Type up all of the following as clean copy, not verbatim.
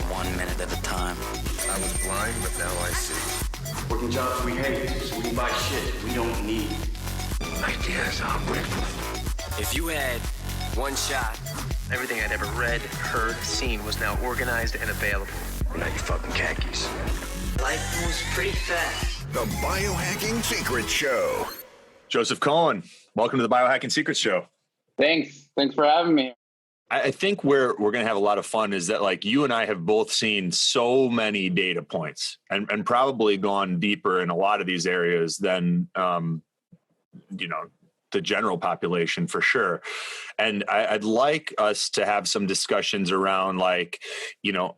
1 minute at a time. I was blind, but now I see. Working jobs we hate, so we buy shit we don't need. Ideas are grateful. If you had one shot, everything I'd ever read, heard, seen was now organized and available. Now you fucking khakis. Life moves pretty fast. The Biohacking Secrets Show. Joseph Cohen, welcome to the Biohacking Secrets Show. Thanks for having me. I think where we're going to have a lot of fun is that, like, you and I have both seen so many data points and probably gone deeper in a lot of these areas than, the general population for sure. And I'd like us to have some discussions around, like,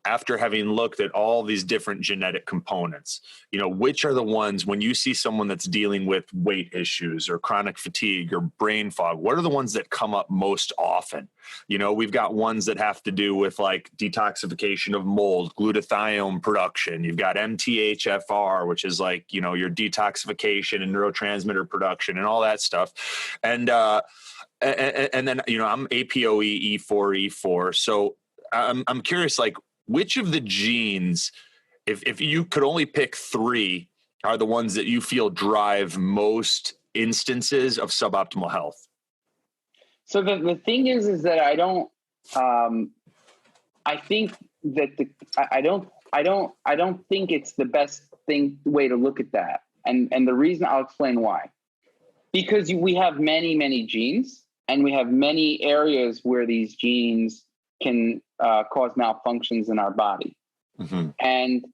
after having looked at all these different genetic components, which are the ones, when you see someone that's dealing with weight issues or chronic fatigue or brain fog, what are the ones that come up most often? We've got ones that have to do with, like, detoxification of mold, glutathione production. You've got MTHFR, which is like, your detoxification and neurotransmitter production and all that stuff. And then, I'm APOE E4. So I'm curious, like, which of the genes, if you could only pick three, are the ones that you feel drive most instances of suboptimal health? So the thing is that I don't, I think that I don't think it's the best way to look at that. And the reason, I'll explain why. Because we have many, many genes, and we have many areas where these genes can cause malfunctions in our body. Mm-hmm. And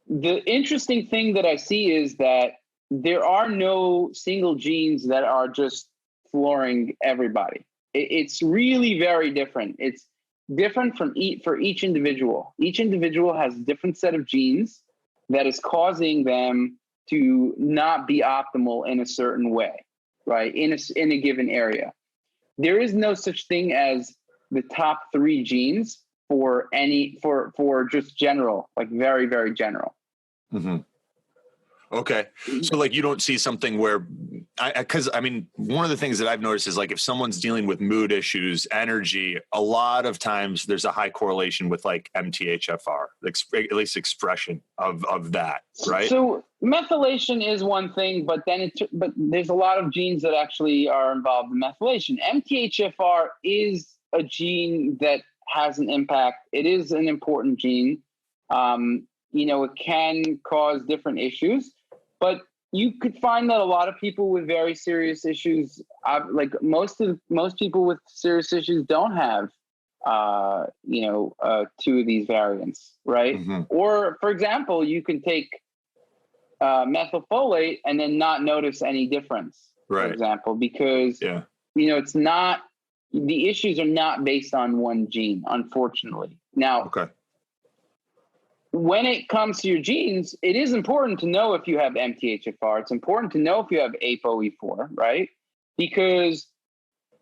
the interesting thing that I see is that there are no single genes that are just flooring everybody. It's really very different. It's different for each individual. Each individual has a different set of genes that is causing them to not be optimal in a certain way, right? In a given area. There is no such thing as the top three genes for just general, like very, very general. Mm-hmm. Okay. So, like, you don't see something where, because one of the things that I've noticed is, like, if someone's dealing with mood issues, energy, a lot of times there's a high correlation with, like, MTHFR, at least expression of that, right? So methylation is one thing, but there's a lot of genes that actually are involved in methylation. MTHFR is a gene that has an impact. It is an important gene. It can cause different issues. But you could find that a lot of people with very serious issues, like most people with serious issues, don't have, two of these variants, right? Mm-hmm. Or, for example, you can take methylfolate and then not notice any difference, right, for example, because it's not, the issues are not based on one gene, unfortunately. Now, okay, when it comes to your genes, it is important to know if you have MTHFR. It's important to know if you have ApoE4, right? Because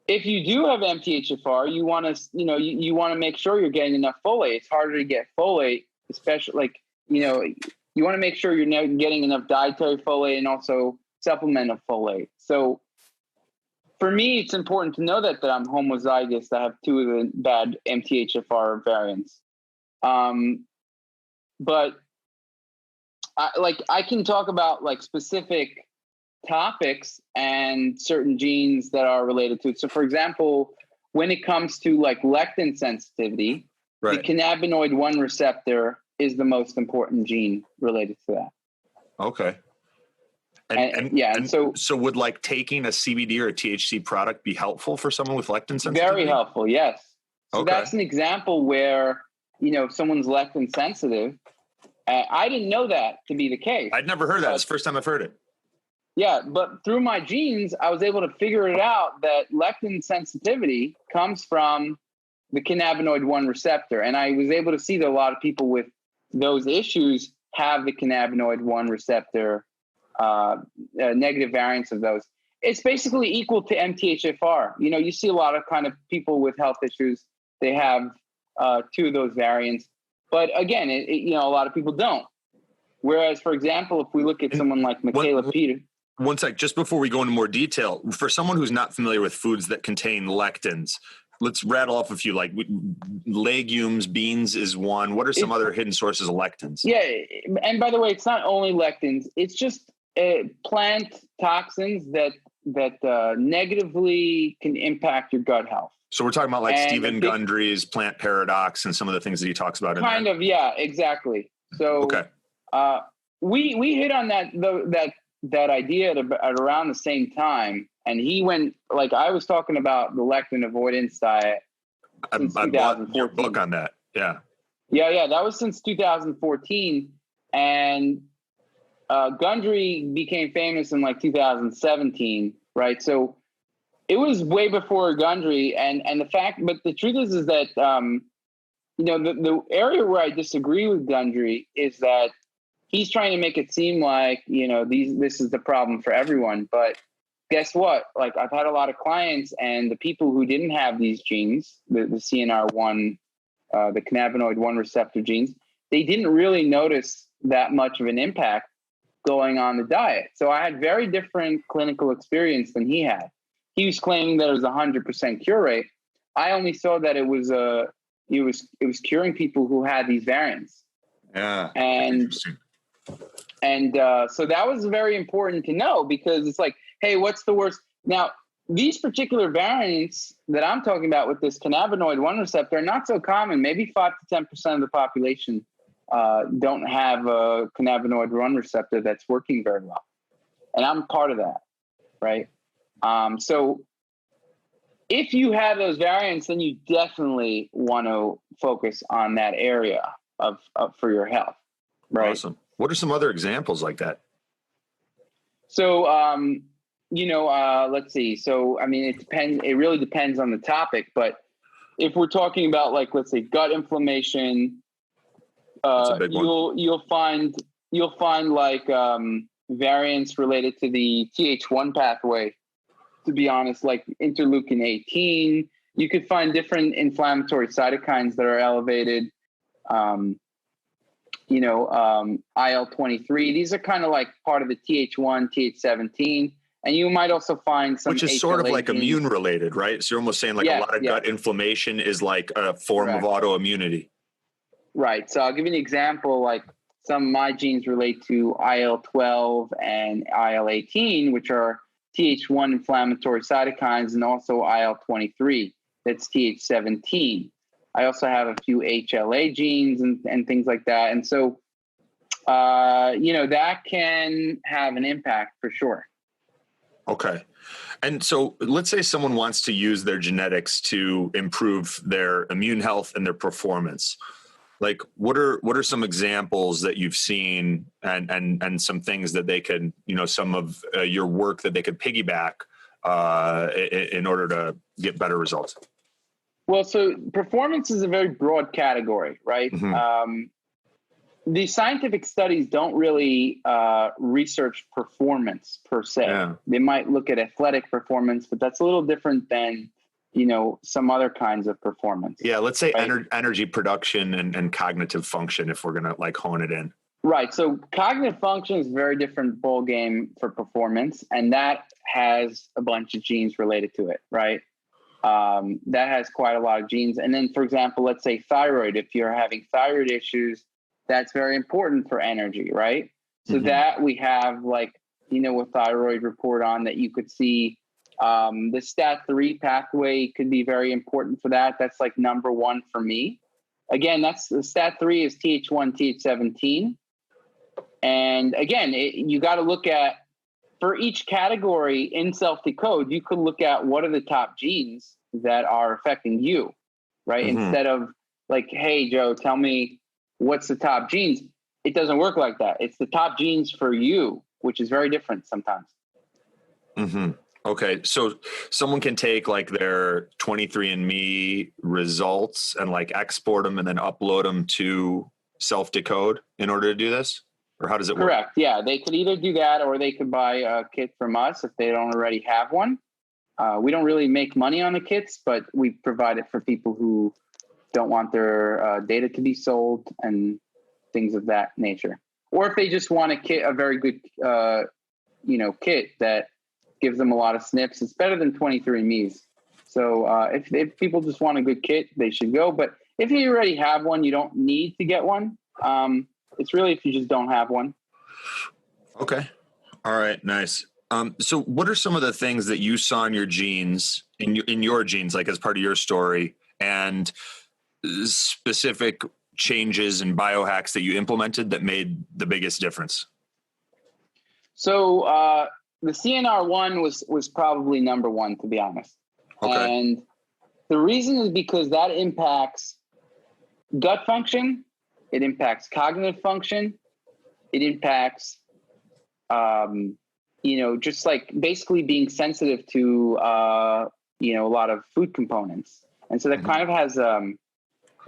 if you do have MTHFR, you want to, you want to make sure you're getting enough folate. It's harder to get folate, especially you want to make sure you're getting enough dietary folate and also supplemental folate. So for me, it's important to know that I'm homozygous, that I have two of the bad MTHFR variants. But I can talk about, like, specific topics and certain genes that are related to it. So, for example, when it comes to, like, lectin sensitivity, right, the cannabinoid 1 receptor is the most important gene related to that. Okay. So would, like, taking a CBD or a THC product be helpful for someone with lectin sensitivity? Very helpful, yes. So okay, that's an example where, if someone's lectin sensitive. I didn't know that to be the case. I'd never heard that. It's the first time I've heard it. Yeah, but through my genes, I was able to figure it out that lectin sensitivity comes from the cannabinoid 1 receptor. And I was able to see that a lot of people with those issues have the cannabinoid 1 receptor, negative variants of those. It's basically equal to MTHFR. You see a lot of kind of people with health issues, they have two of those variants. But again, a lot of people don't. Whereas, for example, if we look at someone like Michaela Peter. One sec, just before we go into more detail, for someone who's not familiar with foods that contain lectins, let's rattle off a few, like legumes, beans is one. What are some other hidden sources of lectins? Yeah. And by the way, it's not only lectins, it's just plant toxins that negatively can impact your gut health. So we're talking about like And Stephen Gundry's plant paradox and some of the things that he talks about in there. Kind of, yeah, exactly. So Okay. We hit on that idea at around the same time, and he went, like I was talking about the lectin avoidance diet. I bought your book on that. Yeah. Yeah, that was since 2014, and Gundry became famous in like 2017, right? So it was way before Gundry, and the fact, but the truth is that the area where I disagree with Gundry is that he's trying to make it seem like this is the problem for everyone. But guess what? Like, I've had a lot of clients, and the people who didn't have these genes, the CNR1, the cannabinoid 1 receptor genes, they didn't really notice that much of an impact going on the diet. So I had very different clinical experience than he had. He was claiming that it was 100% cure rate. I only saw that it was curing people who had these variants. Yeah. And so that was very important to know, because it's like, hey, what's the worst? Now, these particular variants that I'm talking about with this cannabinoid 1 receptor are not so common. Maybe 5 to 10% of the population don't have a cannabinoid 1 receptor that's working very well. And I'm part of that, right? So if you have those variants, then you definitely want to focus on that area of for your health, right? Awesome. What are some other examples like that? So, let's see. So, I mean, it depends. It really depends on the topic. But if we're talking about, like, let's say gut inflammation, you'll find like variants related to the Th1 pathway. To be honest, like interleukin 18, you could find different inflammatory cytokines that are elevated. IL-23. These are kind of like part of the Th1, Th17. And you might also find some, which is sort of like immune related, right? So you're almost saying like a lot of gut inflammation is like a form of autoimmunity. Right. So I'll give you an example. Like, some of my genes relate to IL-12 and IL-18, which are Th1 inflammatory cytokines, and also IL-23, that's Th17. I also have a few HLA genes and things like that. And so, that can have an impact for sure. Okay. And so let's say someone wants to use their genetics to improve their immune health and their performance. Like, what are some examples that you've seen and some things that they could, some of your work that they could piggyback in order to get better results? Well, so performance is a very broad category, right? Mm-hmm. The scientific studies don't really research performance per se. Yeah. They might look at athletic performance, but that's a little different than some other kinds of performance. Yeah, let's say energy production and cognitive function, if we're going to like hone it in. Right. So cognitive function is a very different ball game for performance, and that has a bunch of genes related to it, right? That has quite a lot of genes. And then, for example, let's say thyroid. If you're having thyroid issues, that's very important for energy, right? So that we have a thyroid report on that you could see. The STAT3 pathway could be very important for that. That's like number one for me. Again, that's the STAT3 is Th1, Th17. And again, you got to look at, for each category in SelfDecode, you could look at what are the top genes that are affecting you, right? Instead of like, hey, Joe, tell me what's the top genes. It doesn't work like that. It's the top genes for you, which is very different sometimes. Mm-hmm. Okay, so someone can take like their 23andMe results and like export them and then upload them to SelfDecode in order to do this? Or how does it work? Correct. Yeah, they could either do that or they could buy a kit from us if they don't already have one. We don't really make money on the kits, but we provide it for people who don't want their data to be sold and things of that nature. Or if they just want a very good, kit that gives them a lot of SNPs. It's better than 23andMe's. So if people just want a good kit, they should go. But if you already have one, you don't need to get one. It's really if you just don't have one. Okay. All right. Nice. So what are some of the things that you saw in your genes, in your genes, like as part of your story, and specific changes and biohacks that you implemented that made the biggest difference? So the CNR1 was probably number one, to be honest. Okay. And the reason is because that impacts gut function, it impacts cognitive function, it impacts, just like basically being sensitive to, a lot of food components. And so that kind of has,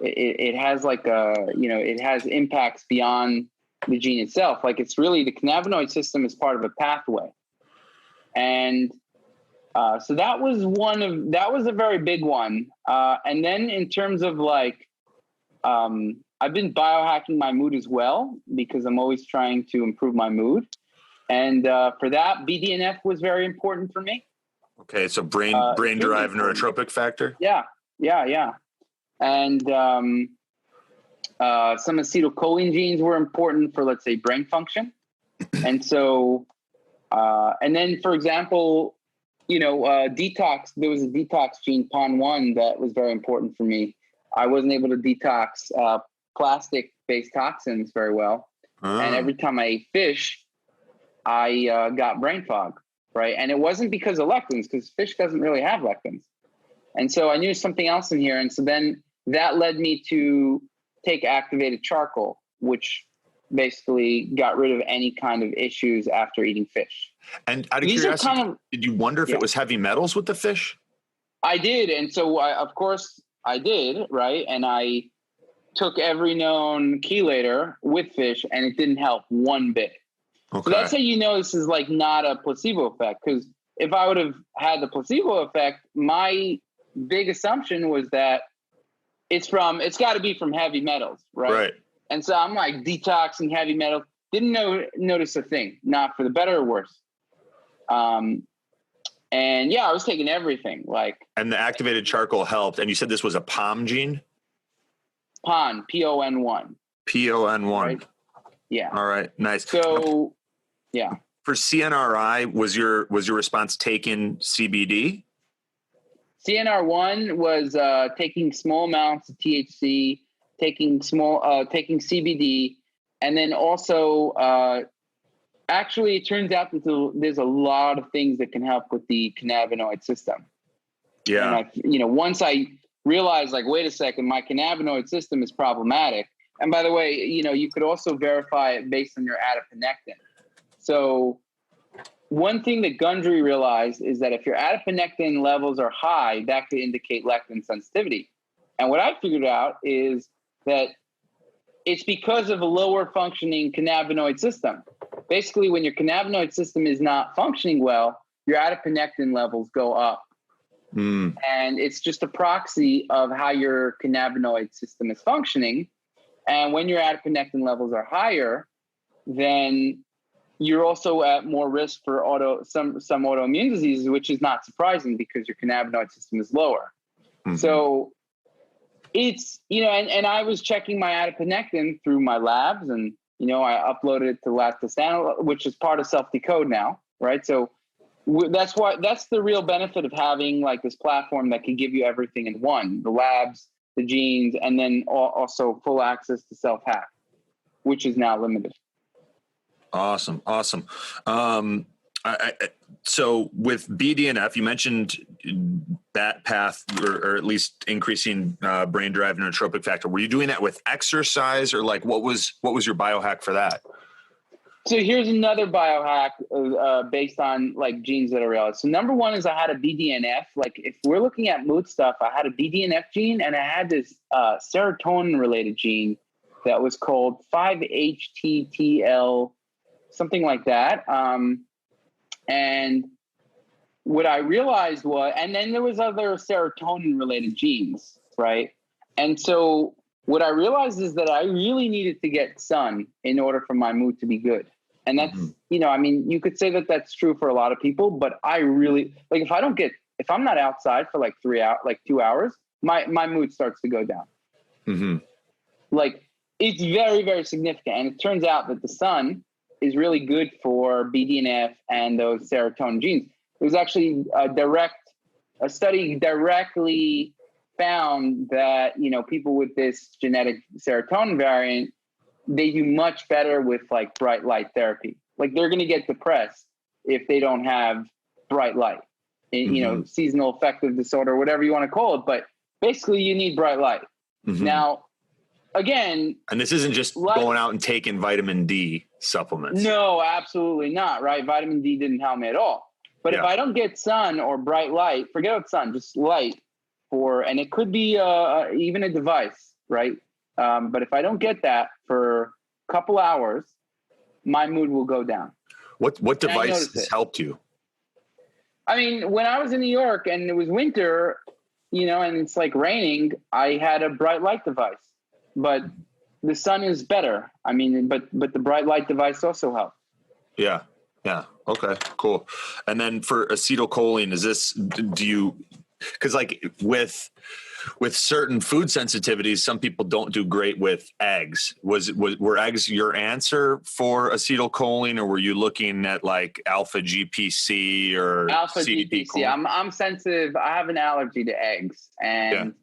it has like it has impacts beyond the gene itself. Like it's really the cannabinoid system is part of a pathway. And so that was a very big one. And then in terms of like, I've been biohacking my mood as well, because I'm always trying to improve my mood. And for that, BDNF was very important for me. Okay. So brain-derived neurotropic factor? Yeah. And some acetylcholine genes were important for, let's say, brain function. And so, and then, for example, detox, there was a detox gene, PON1, that was very important for me. I wasn't able to detox plastic-based toxins very well. And every time I ate fish, I got brain fog, right? And it wasn't because of lectins, because fish doesn't really have lectins. And so I knew something else in here. And so then that led me to take activated charcoal, which basically got rid of any kind of issues after eating fish. And out of curiosity, did you wonder if it was heavy metals with the fish? I did. And so, of course, I did, right? And I took every known chelator with fish, and it didn't help one bit. Okay. So that's how you know this is like not a placebo effect. Because if I would have had the placebo effect, my big assumption was that it's got to be from heavy metals, right? Right. And so I'm like detoxing heavy metals. Didn't notice a thing, not for the better or worse. And yeah, I was taking everything. And the activated charcoal helped. And you said this was a POM gene? PON, PON1. PON1. Right? Yeah. All right. Nice. So, yeah. For CNRI, was your response taking CBD? CNR1 was taking small amounts of THC, taking CBD, and then also actually it turns out that there's a lot of things that can help with the cannabinoid system. Yeah. And once I realized, like, wait a second, my cannabinoid system is problematic. And by the way, you could also verify it based on your adiponectin. So one thing that Gundry realized is that if your adiponectin levels are high, that could indicate lectin sensitivity. And what I figured out is that it's because of a lower functioning cannabinoid system. Basically, when your cannabinoid system is not functioning well, your adiponectin levels go up. And it's just a proxy of how your cannabinoid system is functioning. And when your adiponectin levels are higher, then you're also at more risk for some autoimmune diseases, which is not surprising because your cannabinoid system is lower. So it's, and I was checking my adiponectin through my labs, and, I uploaded it to Lectin, which is part of SelfDecode now, right? So that's the real benefit of having like this platform that can give you everything in one, the labs, the genes, and then also full access to self-hack, which is now limited. Awesome. So with BDNF, you mentioned that path, or at least increasing brain-derived neurotropic factor. Were you doing that with exercise, or like what was your biohack for that? So here's another biohack based on like genes that are real. So number one is I had a BDNF. Like if we're looking at mood stuff, I had a BDNF gene, and I had this serotonin-related gene that was called 5-HTTL, something like that. And what I realized was, and then there was other serotonin related genes, right? And so what I realized is that I really needed to get sun in order for my mood to be good. And that's, you could say that that's true for a lot of people, but I really, like, if I don't get if I'm not outside for like 2 hours, my mood starts to go down. Mm-hmm. Like it's very, very significant. And it turns out that the sun is really good for BDNF and those serotonin genes. There was actually a study directly found that, you know, people with this genetic serotonin variant, they do much better with like bright light therapy. Like they're going to get depressed if they don't have bright light, you know, seasonal affective disorder, whatever you want to call it. But basically you need bright light. Mm-hmm. Now, again, and this isn't just going out and taking vitamin D supplements. No, absolutely not. Right. Vitamin D didn't help me at all. But if I don't get sun or bright light, forget about sun, just light and it could be even a device, right? But if I don't get that for a couple hours, my mood will go down. What device has helped you? I mean, when I was in New York and it was winter, you know, and it's like raining, I had a bright light device, but the sun is better. I mean, but the bright light device also helps. Yeah. Yeah. Okay, cool. And then for acetylcholine, because like with certain food sensitivities, some people don't do great with eggs. Were eggs your answer for acetylcholine, or were you looking at like alpha GPC or alpha CDP GPC? I'm sensitive. I have an allergy to eggs, and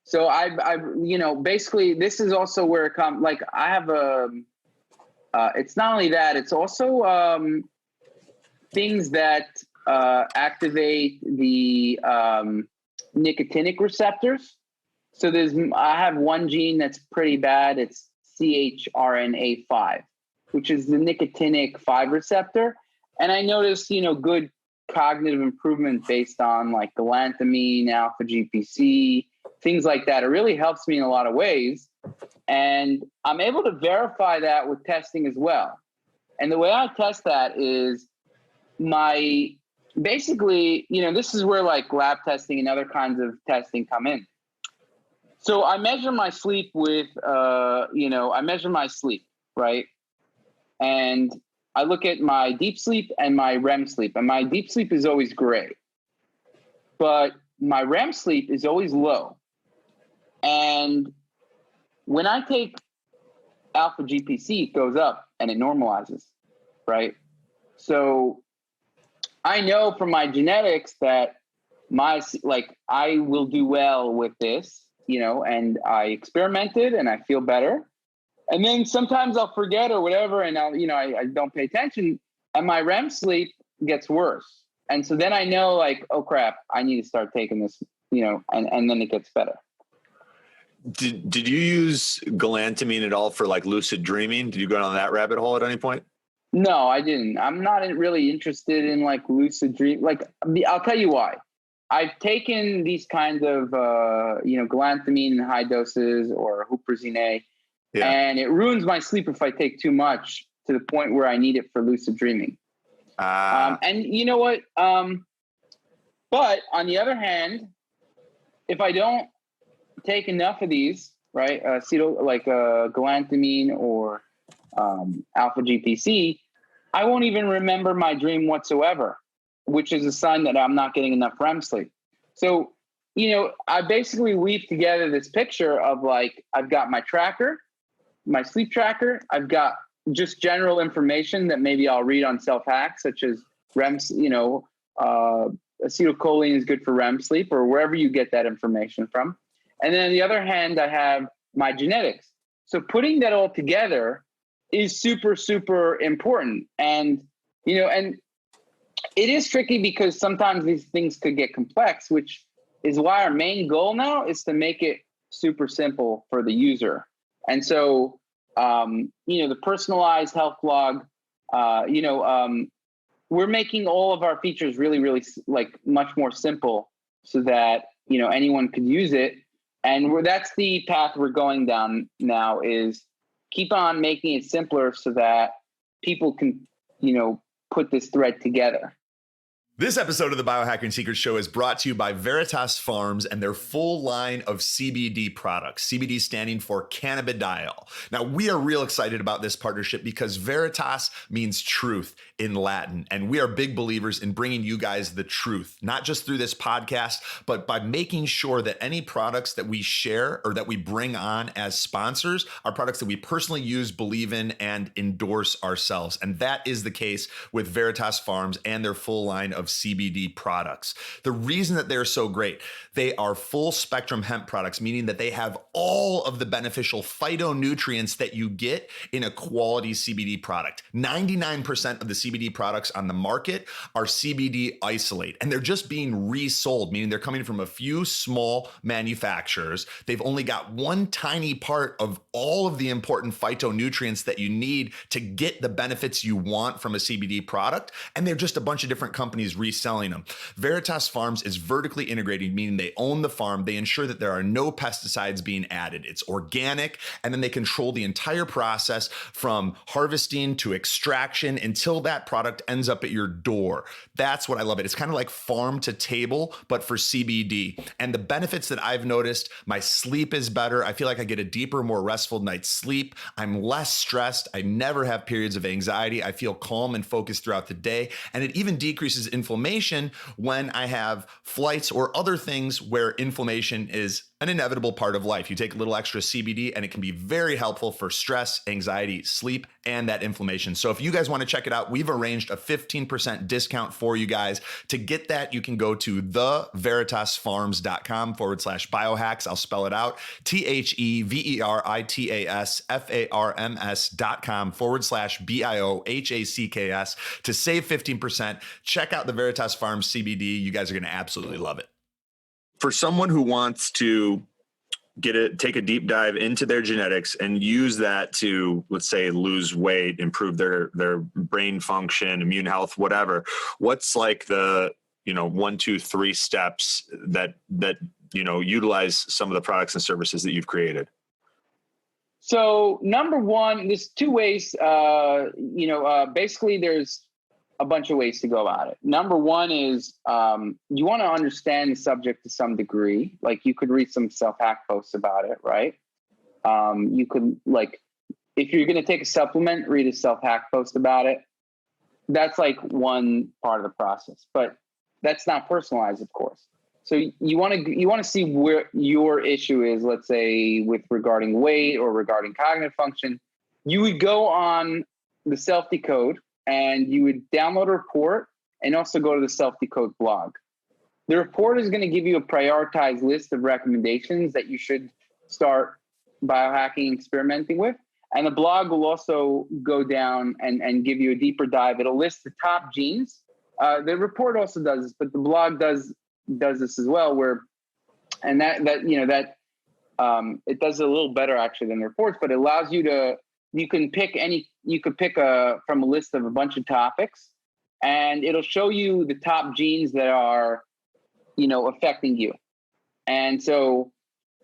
so I you know, basically this is also where it comes. Like I have it's not only that, it's also things that activate the nicotinic receptors. So I have one gene that's pretty bad. It's CHRNA5, which is the nicotinic 5 receptor. And I noticed, you know, good cognitive improvement based on like galantamine, alpha GPC, things like that. It really helps me in a lot of ways. And I'm able to verify that with testing as well. And the way I test that is basically, you know, this is where like lab testing and other kinds of testing come in. So I measure my sleep with, I measure my sleep, right? And I look at my deep sleep and my REM sleep. And my deep sleep is always great, but my REM sleep is always low. And when I take alpha GPC, it goes up and it normalizes, right? So I know from my genetics that I will do well with this, you know, and I experimented and I feel better. And then sometimes I'll forget or whatever, and I don't pay attention, and my REM sleep gets worse. And so then I know, like, oh crap, I need to start taking this, you know, and then it gets better. Did you use galantamine at all for like lucid dreaming? Did you go down that rabbit hole at any point? No, I didn't. I'm not really interested in like lucid dream. Like, I'll tell you why. I've taken these kinds of, galantamine in high doses or huperzine, and it ruins my sleep if I take too much to the point where I need it for lucid dreaming. And you know what? But on the other hand, if I don't take enough of these, right, galantamine or alpha GPC, I won't even remember my dream whatsoever, which is a sign that I'm not getting enough REM sleep. So, you know, I basically weave together this picture of like, I've got my tracker, my sleep tracker. I've got just general information that maybe I'll read on self-hacks, such as REM, acetylcholine is good for REM sleep, or wherever you get that information from. And then on the other hand, I have my genetics. So putting that all together is super, super important. And, you know, and it is tricky because sometimes these things could get complex, which is why our main goal now is to make it super simple for the user. And so, the personalized health blog, we're making all of our features really, really like much more simple so that, you know, anyone could use it. And that's the path we're going down now, is keep on making it simpler so that people can, you know, put this thread together. This episode of the Biohacking Secrets Show is brought to you by Veritas Farms and their full line of CBD products, CBD standing for cannabidiol. Now, we are real excited about this partnership because Veritas means truth in Latin, and we are big believers in bringing you guys the truth, not just through this podcast, but by making sure that any products that we share or that we bring on as sponsors are products that we personally use, believe in, and endorse ourselves. And that is the case with Veritas Farms and their full line of CBD products. The reason that they're so great, they are full spectrum hemp products, meaning that they have all of the beneficial phytonutrients that you get in a quality CBD product. 99% of the CBD products on the market are CBD isolate, and they're just being resold, meaning they're coming from a few small manufacturers. They've only got one tiny part of all of the important phytonutrients that you need to get the benefits you want from a CBD product, and they're just a bunch of different companies reselling them. Veritas Farms is vertically integrated, meaning they own the farm. They ensure that there are no pesticides being added. It's organic, and then they control the entire process from harvesting to extraction until that product ends up at your door. That's what I love it. It's kind of like farm to table, but for CBD. And the benefits that I've noticed, my sleep is better. I feel like I get a deeper, more restful night's sleep. I'm less stressed. I never have periods of anxiety. I feel calm and focused throughout the day. And it even decreases inflammation when I have flights or other things where inflammation is an inevitable part of life. You take a little extra CBD and it can be very helpful for stress, anxiety, sleep, and that inflammation. So if you guys want to check it out, we've arranged a 15% discount for you guys. To get that, you can go to theveritasfarms.com/biohacks. I'll spell it out. THEVERITASFARMS.com/BIOHACKS to save 15%. Check out the Veritas Farms CBD. You guys are going to absolutely love it. For someone who wants to take a deep dive into their genetics and use that to, let's say, lose weight, improve their brain function, immune health, whatever, what's like the 1, 2, 3 steps that utilize some of the products and services that you've created? So number one, there's 2 ways. Basically, there's a bunch of ways to go about it. Number one is you want to understand the subject to some degree. Like you could read some self-hack posts about it, right? You could, like, if you're going to take a supplement, read a self-hack post about it. That's like one part of the process, but that's not personalized, of course. So you want to see where your issue is, let's say with regarding weight or regarding cognitive function. You would go on the SelfDecode and you would download a report and also go to the SelfDecode blog. The report is going to give you a prioritized list of recommendations that you should start biohacking, experimenting with. And the blog will also go down and give you a deeper dive. It'll list the top genes. The report also does this, but the blog does this as well, it does it a little better actually than the reports, but it allows you to, you could pick from a list of a bunch of topics, and it'll show you the top genes that are, affecting you. And so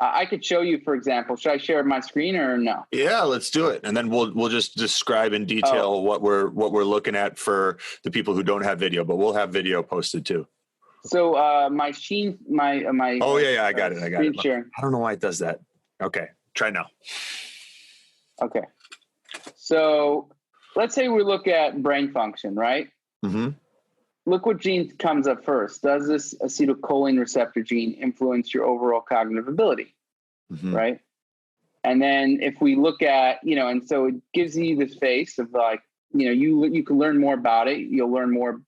I could show you, for example, should I share my screen or no? Yeah, let's do it. And then we'll just describe in detail what we're looking at for the people who don't have video, but we'll have video posted too. So my screen, my oh yeah, I got it. Sharing. I don't know why it does that. Okay, try now. Okay. So let's say we look at brain function, right? Mm-hmm. Look what gene comes up first. Does this acetylcholine receptor gene influence your overall cognitive ability? Mm-hmm. Right? And then if we look at, and so it gives you this face of like, you can learn more about it. You'll learn more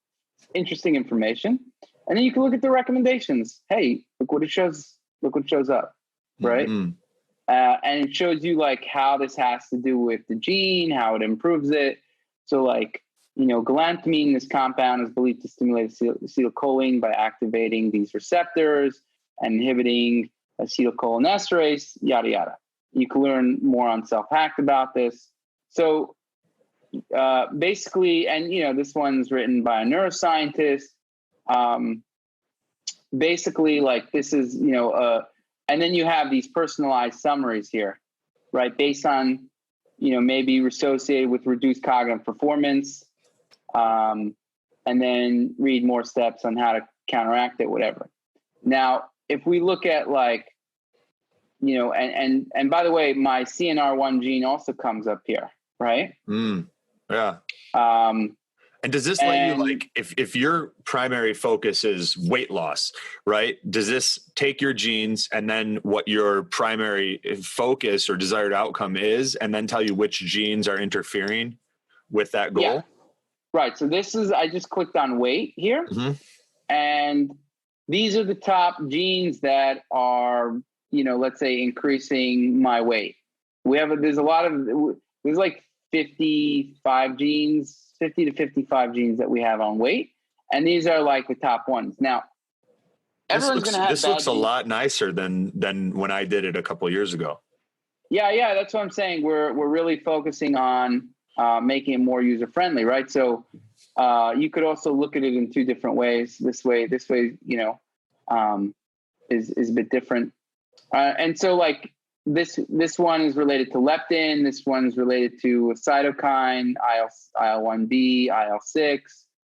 interesting information. And then you can look at the recommendations. Hey, look what shows up, right? Mm-hmm. And it shows you like how this has to do with the gene, how it improves it. So like, galantamine, this compound is believed to stimulate acetylcholine by activating these receptors and inhibiting acetylcholinesterase, yada, yada. You can learn more on self-hacked about this. So basically, and this one's written by a neuroscientist. Basically, like this is, and then you have these personalized summaries here, right? Based on, maybe associated with reduced cognitive performance. and then read more steps on how to counteract it, whatever. Now, if we look at like, you know, and by the way, my CNR1 gene also comes up here, right? Yeah. And does this let you, like, if your primary focus is weight loss, right? Does this take your genes and then what your primary focus or desired outcome is, and then tell you which genes are interfering with that goal? Yeah. Right. So this is, I just clicked on weight here, and these are the top genes that are, you know, let's say increasing my weight. There's like 55 genes, 50 to 55 genes that we have on weight. And these are like the top ones. Now, everyone's going to have this looks a lot nicer than when I did it a couple of years ago. Yeah. That's what I'm saying. We're really focusing on making it more user-friendly, right? So you could also look at it in two different ways. This way, you know, is a bit different. And so like this one is related to leptin. This one's related to a cytokine, IL-1B, IL-6.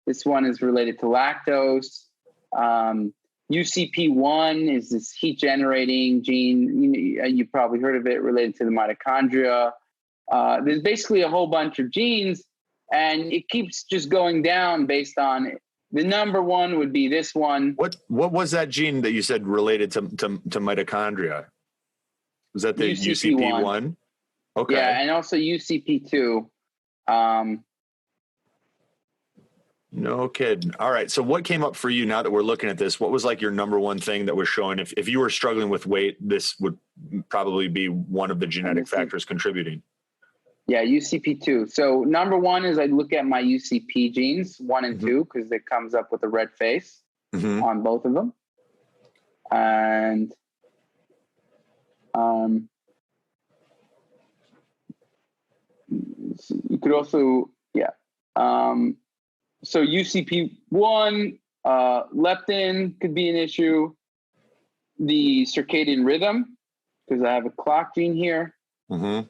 This one is related to lactose. UCP1 is this heat generating gene. You probably heard of it, related to the mitochondria. There's basically a whole bunch of genes, and it keeps just going down based on it. The number one would be this one. What was that gene that you said related to mitochondria? Was that the UCP1? Okay. Yeah, and also UCP2. No kidding. All right. So what came up for you now that we're looking at this? What was like your number one thing that was showing? If you were struggling with weight, this would probably be one of the genetic factors contributing. Yeah, UCP2. So number one is I look at my UCP genes, 1 and 2, because it comes up with a red face on both of them. And you could also, so UCP1, leptin could be an issue. The circadian rhythm, because I have a clock gene here. And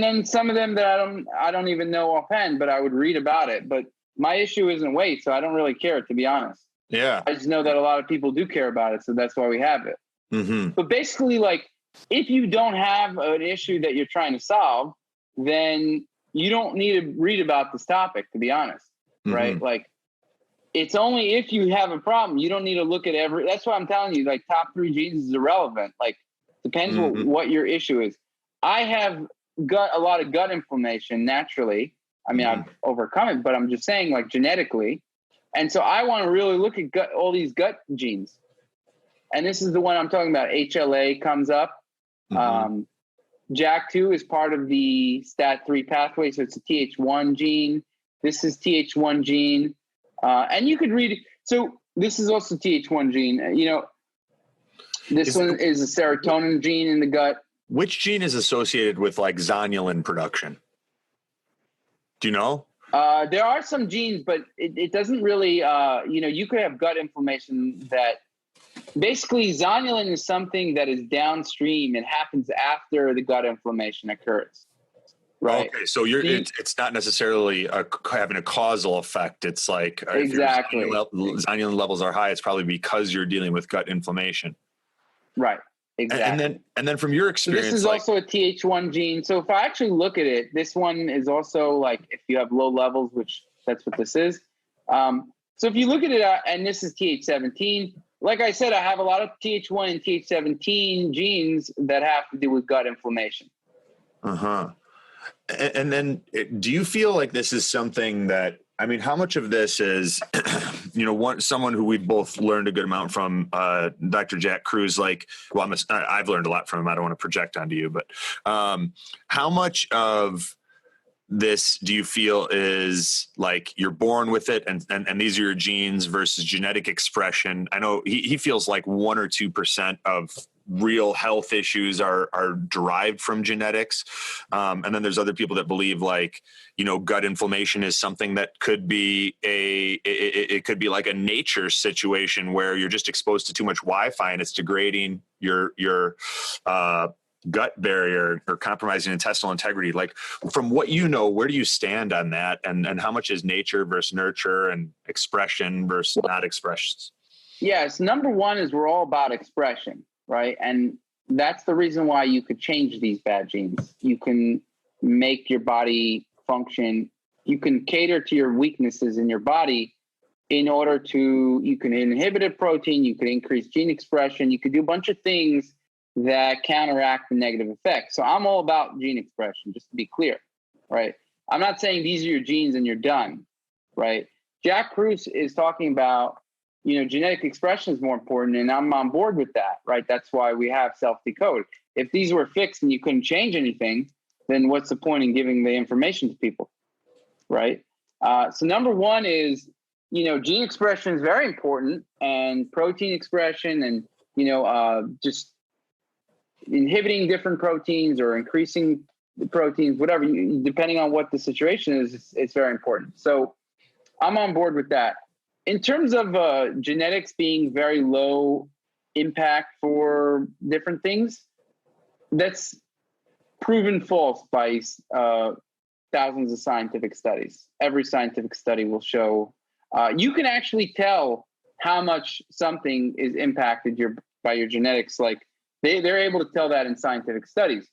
then some of them that I don't even know offhand, but I would read about it. But my issue isn't weight, so I don't really care, to be honest. Yeah. I just know that a lot of people do care about it, so that's why we have it. But basically, like, if you don't have an issue that you're trying to solve, then you don't need to read about this topic, to be honest, right? Like, it's only if you have a problem. You don't need to look at that's why I'm telling you, like, top 3 genes is irrelevant. Like, depends what your issue is. I have a lot of gut inflammation naturally. I mean, I've overcome it, but I'm just saying, like, genetically. And so I want to really look at all these gut genes. And this is the one I'm talking about. HLA comes up. JAK2 is part of the STAT3 pathway. So it's a Th1 gene. This is Th1 gene. And you could read. So this is also Th1 gene. You know, this one is a serotonin gene in the gut. Which gene is associated with like zonulin production? Do you know? There are some genes, but it doesn't really, you know, you could have gut inflammation that basically zonulin is something that is downstream. It happens after the gut inflammation occurs. Right. Okay. So it's not necessarily having a causal effect. It's like, exactly. If your zonulin levels are high, it's probably because you're dealing with gut inflammation. Right. Exactly. And then from your experience, so this is also a Th1 gene. So if I actually look at it, this one is also like, if you have low levels, which that's what this is. So if you look at it, and this is Th17, like I said, I have a lot of Th1 and Th17 genes that have to do with gut inflammation. And then do you feel like this is something that, I mean, how much of this is, you know, someone who we've both learned a good amount from, Dr. Jack Cruz, like, well, I've learned a lot from him. I don't want to project onto you, but how much of this do you feel is like you're born with it and these are your genes versus genetic expression? I know he feels like 1 or 2% of real health issues are derived from genetics. And then there's other people that believe, like, you know, gut inflammation is something that could be it could be like a nature situation where you're just exposed to too much Wi-Fi and it's degrading your gut barrier or compromising intestinal integrity. Like, from what you know, where do you stand on that? And how much is nature versus nurture and expression versus not expressions? Yes. Number one is we're all about expression, right? And that's the reason why you could change these bad genes. You can make your body function. You can cater to your weaknesses in your body in order to, you can inhibit a protein, you can increase gene expression, you could do a bunch of things that counteract the negative effects. So I'm all about gene expression, just to be clear, right? I'm not saying these are your genes and you're done, right? Jack Kruse is talking about, genetic expression is more important, and I'm on board with that, right? That's why we have SelfDecode. If these were fixed and you couldn't change anything, then what's the point in giving the information to people, right? So number one is, gene expression is very important, and protein expression, and, just inhibiting different proteins or increasing the proteins, whatever, depending on what the situation is, it's very important. So I'm on board with that. In terms of genetics being very low impact for different things, that's proven false by thousands of scientific studies. Every scientific study will show you can actually tell how much something is impacted by your genetics. Like they're able to tell that in scientific studies.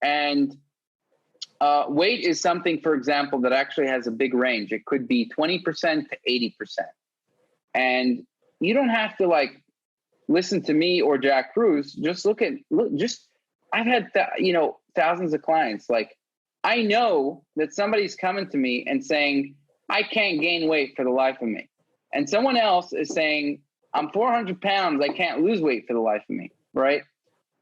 And weight is something, for example, that actually has a big range. It could be 20% to 80%. And you don't have to listen to me or Jack Kruse. Just I've had, thousands of clients. Like, I know that somebody's coming to me and saying, I can't gain weight for the life of me. And someone else is saying, I'm 400 pounds. I can't lose weight for the life of me, right?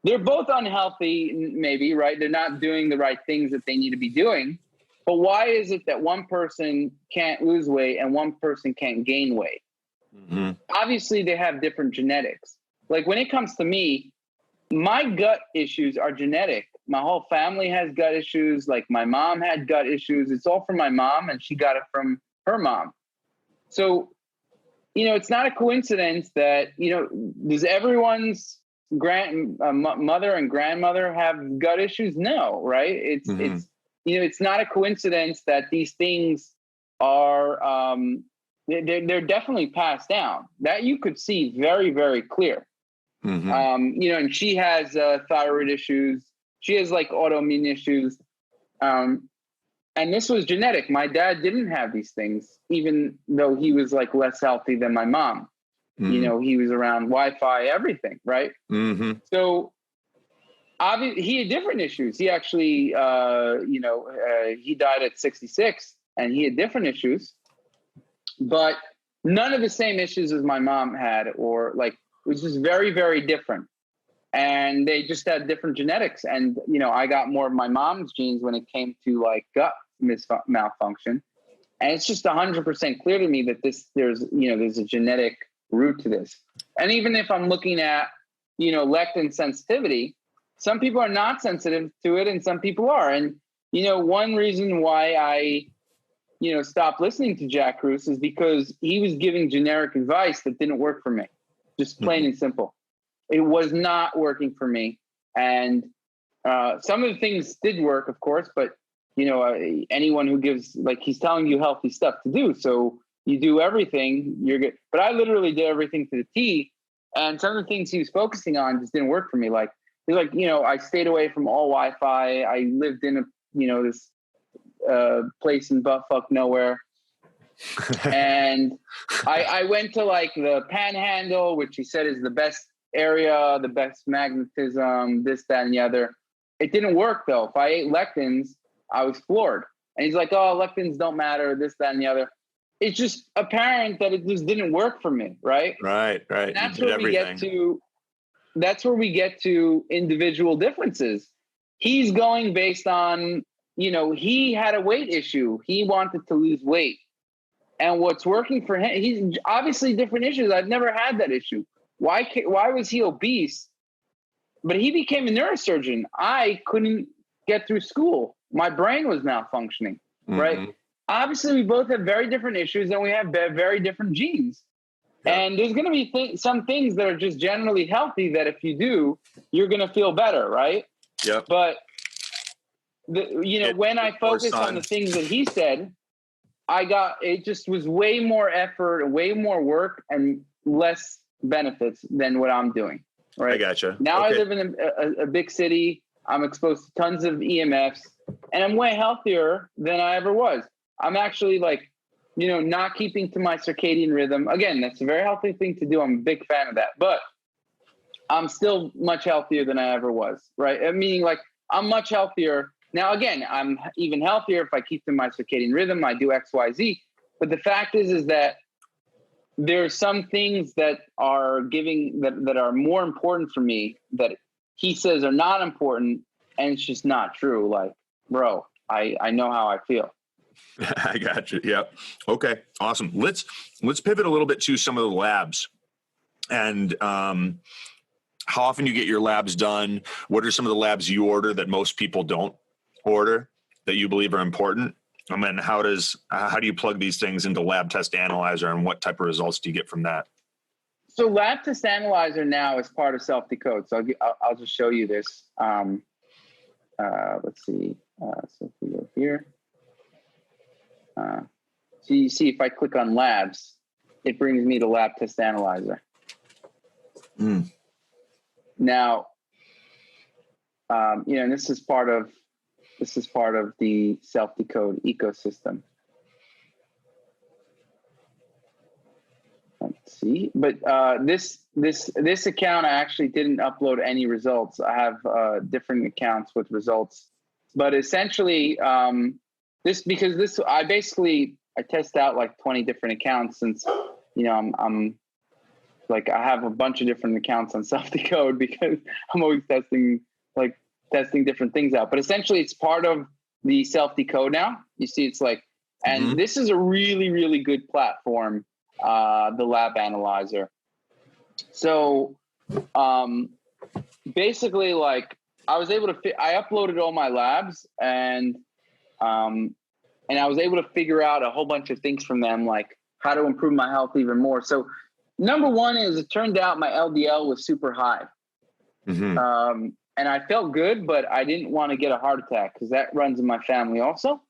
They're both unhealthy, maybe, right? They're not doing the right things that they need to be doing. But why is it that one person can't lose weight and one person can't gain weight? Mm-hmm. Obviously, they have different genetics. Like when it comes to me, my gut issues are genetic. My whole family has gut issues. Like my mom had gut issues. It's all from my mom, and she got it from her mom. So, it's not a coincidence that, does everyone's mother and grandmother have gut issues? No, right? It's not a coincidence that these things are, they're definitely passed down. That you could see very, very clear. Mm-hmm. And she has thyroid issues. She has autoimmune issues. And this was genetic. My dad didn't have these things, even though he was less healthy than my mom. Mm-hmm. He was around Wi-Fi, everything, right? Mm-hmm. So obviously he had different issues. He actually, he died at 66 and he had different issues, but none of the same issues as my mom had, or it was just very, very different. And they just had different genetics. And, I got more of my mom's genes when it came to gut malfunction. And it's just 100% clear to me that there's a genetic root to this. And even if I'm looking at, lectin sensitivity, some people are not sensitive to it and some people are. And, one reason why I, stopped listening to Jack Kruse is because he was giving generic advice that didn't work for me. Just plain and simple. It was not working for me. And some of the things did work, of course, but, anyone who gives, he's telling you healthy stuff to do. So you do everything, you're good. But I literally did everything to the T. And some of the things he was focusing on just didn't work for me. He's I stayed away from all Wi-Fi. I lived in this place in buttfuck nowhere. And I went to the Panhandle, which he said is the best area, the best magnetism, this, that, and the other. It didn't work though. If I ate lectins, I was floored. And he's like, oh, lectins don't matter, this, that, and the other. It's just apparent that it just didn't work for me, right? Right. And that's where we get to individual differences. He's going based on, he had a weight issue. He wanted to lose weight. And what's working for him, he's obviously different issues. I've never had that issue. Why was he obese? But he became a neurosurgeon. I couldn't get through school. My brain was malfunctioning, right? Obviously, we both have very different issues and we have very different genes. Yeah. And there's going to be some things that are just generally healthy that if you do, you're going to feel better, right? Yep. But when I focused on the things that he said, it just was way more effort, way more work, and less benefits than what I'm doing. Right. I gotcha. Now I live in a big city. I'm exposed to tons of EMFs, and I'm way healthier than I ever was. I'm actually not keeping to my circadian rhythm. Again, that's a very healthy thing to do. I'm a big fan of that, but I'm still much healthier than I ever was. Right. Meaning I'm much healthier. Now, again, I'm even healthier if I keep to my circadian rhythm. I do X, Y, Z. But the fact is that there's some things that are that are more important for me that he says are not important, and it's just not true. Like, bro, I know how I feel. I got you. Yep. Okay. Awesome. Let's pivot a little bit to some of the labs and how often you get your labs done. What are some of the labs you order that most people don't order that you believe are important? I mean, how do you plug these things into Lab Test Analyzer, and what type of results do you get from that? So Lab Test Analyzer now is part of SelfDecode. So I'll just show you this. Let's see. So if we go here, so you see if I click on Labs, it brings me to Lab Test Analyzer. Now, and this is part of the SelfDecode ecosystem. Let's see, but this account I actually didn't upload any results. I have different accounts with results, but essentially I test out like 20 different accounts since I'm like I have a bunch of different accounts on SelfDecode because I'm always testing different things out. But essentially it's part of the SelfDecode now. You see it's like, and this is a really, really good platform, the Lab Analyzer. So basically I was able to, I uploaded all my labs and I was able to figure out a whole bunch of things from them, like how to improve my health even more. So number one is it turned out my LDL was super high. And I felt good, but I didn't want to get a heart attack because that runs in my family also.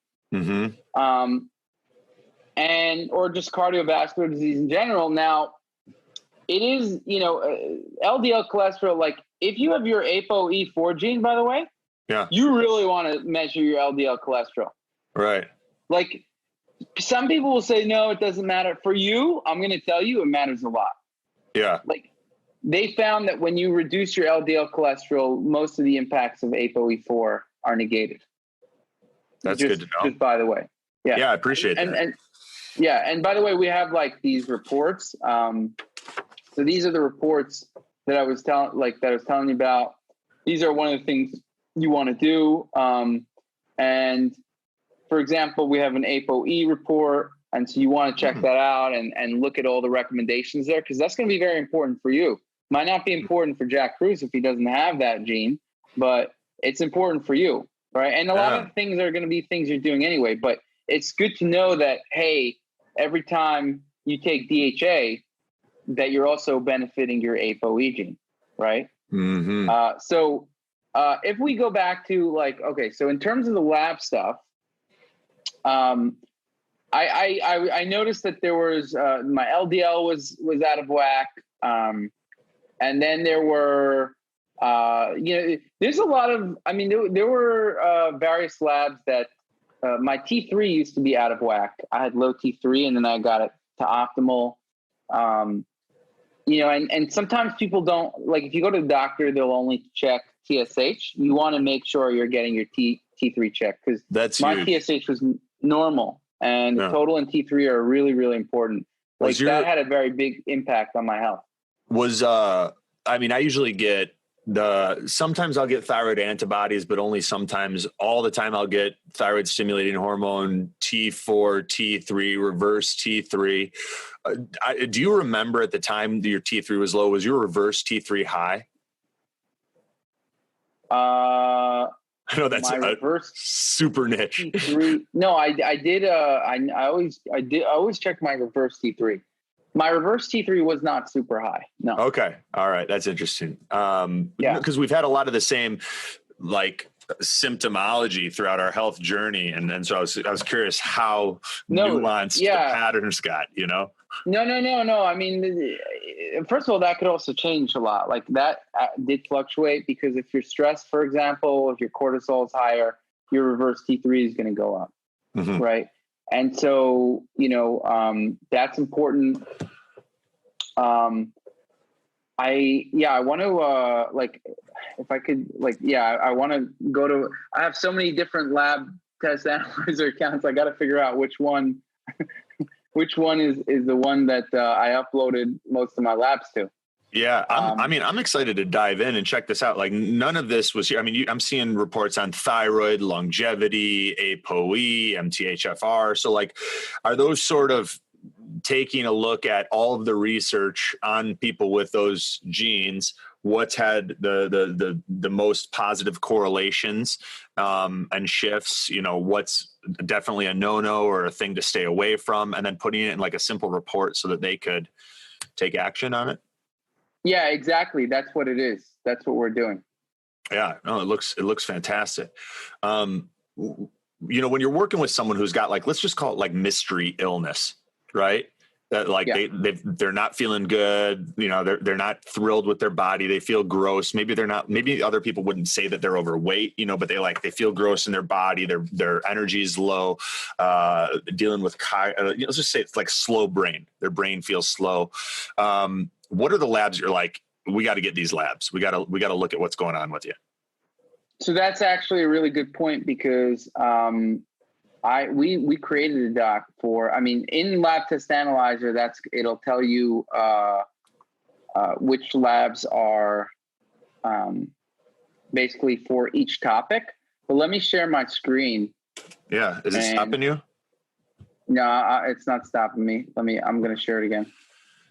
And or just cardiovascular disease in general. Now, it is, LDL cholesterol, like if you have your ApoE4 gene, by the way, you really want to measure your LDL cholesterol. Right. Like some people will say, no, it doesn't matter. For you, I'm going to tell you it matters a lot. Yeah. Like they found that when you reduce your LDL cholesterol, most of the impacts of ApoE4 are negated. That's good to know. Just by the way. Yeah. Yeah, I appreciate that. And by the way, we have like these reports. So these are the reports that I was telling you about. These are one of the things you want to do. And for example, we have an ApoE report. And so you want to check that out and look at all the recommendations there, because that's going to be very important for you. Might not be important for Jack Cruz if he doesn't have that gene, but it's important for you, right? And a lot of things are going to be things you're doing anyway, but it's good to know that, hey, every time you take DHA, that you're also benefiting your ApoE gene, right? So if we go back to so in terms of the lab stuff, I noticed that there was my LDL was out of whack, and then there were there's a lot of there were various labs that my T3 used to be out of whack. I had low T3, and then I got it to optimal. And sometimes people don't if you go to the doctor, they'll only check TSH. You want to make sure you're getting your T3 checked because my huge. TSH was normal. And the total and T3 are really, really important. That had a very big impact on my health. I usually get sometimes I'll get thyroid antibodies, but only sometimes. All the time I'll get thyroid stimulating hormone, T4, T3, reverse T3. Do you remember at the time that your T3 was low, was your reverse T3 high? I know that's reverse super niche. T3. No, I did. I always check my reverse T3. My reverse T3 was not super high. No. Okay. All right. That's interesting. Because we've had a lot of the same like symptomology throughout our health journey. And so I was curious how nuanced the patterns got, you know? No. I mean, first of all, that could also change a lot. Like that did fluctuate because if you're stressed, for example, if your cortisol is higher, your reverse T3 is going to go up. Mm-hmm. Right. And so, that's important. I want to, if I could, I want to go to, I have so many different lab test analyzer accounts. I got to figure out which one is the one that I uploaded most of my labs to. Yeah, I'm excited to dive in and check this out. Like none of this was here. I mean, I'm seeing reports on thyroid, longevity, ApoE, MTHFR. So like, are those sort of taking a look at all of the research on people with those genes? What's had the most positive correlations and shifts? What's definitely a no-no or a thing to stay away from, and then putting it in like a simple report so that they could take action on it. Yeah, exactly. That's what it is. That's what we're doing. Yeah, no, it looks fantastic. When you're working with someone who's got let's just call it like mystery illness, right? That they're not feeling good. They're not thrilled with their body. They feel gross. Maybe they're not. Maybe other people wouldn't say that they're overweight. But they feel gross in their body. Their energy is low. Dealing with let's just say it's like slow brain. Their brain feels slow. What are the labs you're like, we got to get these labs. We got to look at what's going on with you. So that's actually a really good point because we created a doc in Lab Test Analyzer, it'll tell you which labs are basically for each topic. But let me share my screen. Yeah. Is it stopping you? No, it's not stopping me. I'm going to share it again.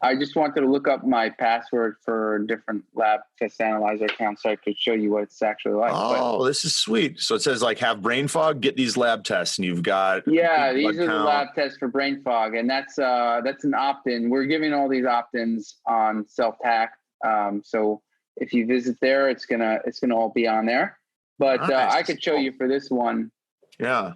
I just wanted to look up my password for different Lab Test Analyzer accounts so I could show you what it's actually like. Oh, this is sweet. So it says have brain fog, get these lab tests, and you've got these are the lab tests for brain fog, and that's an opt-in. We're giving all these opt-ins on SelfDecode. So if you visit there, it's gonna all be on there. But nice. I could show you for this one. Yeah.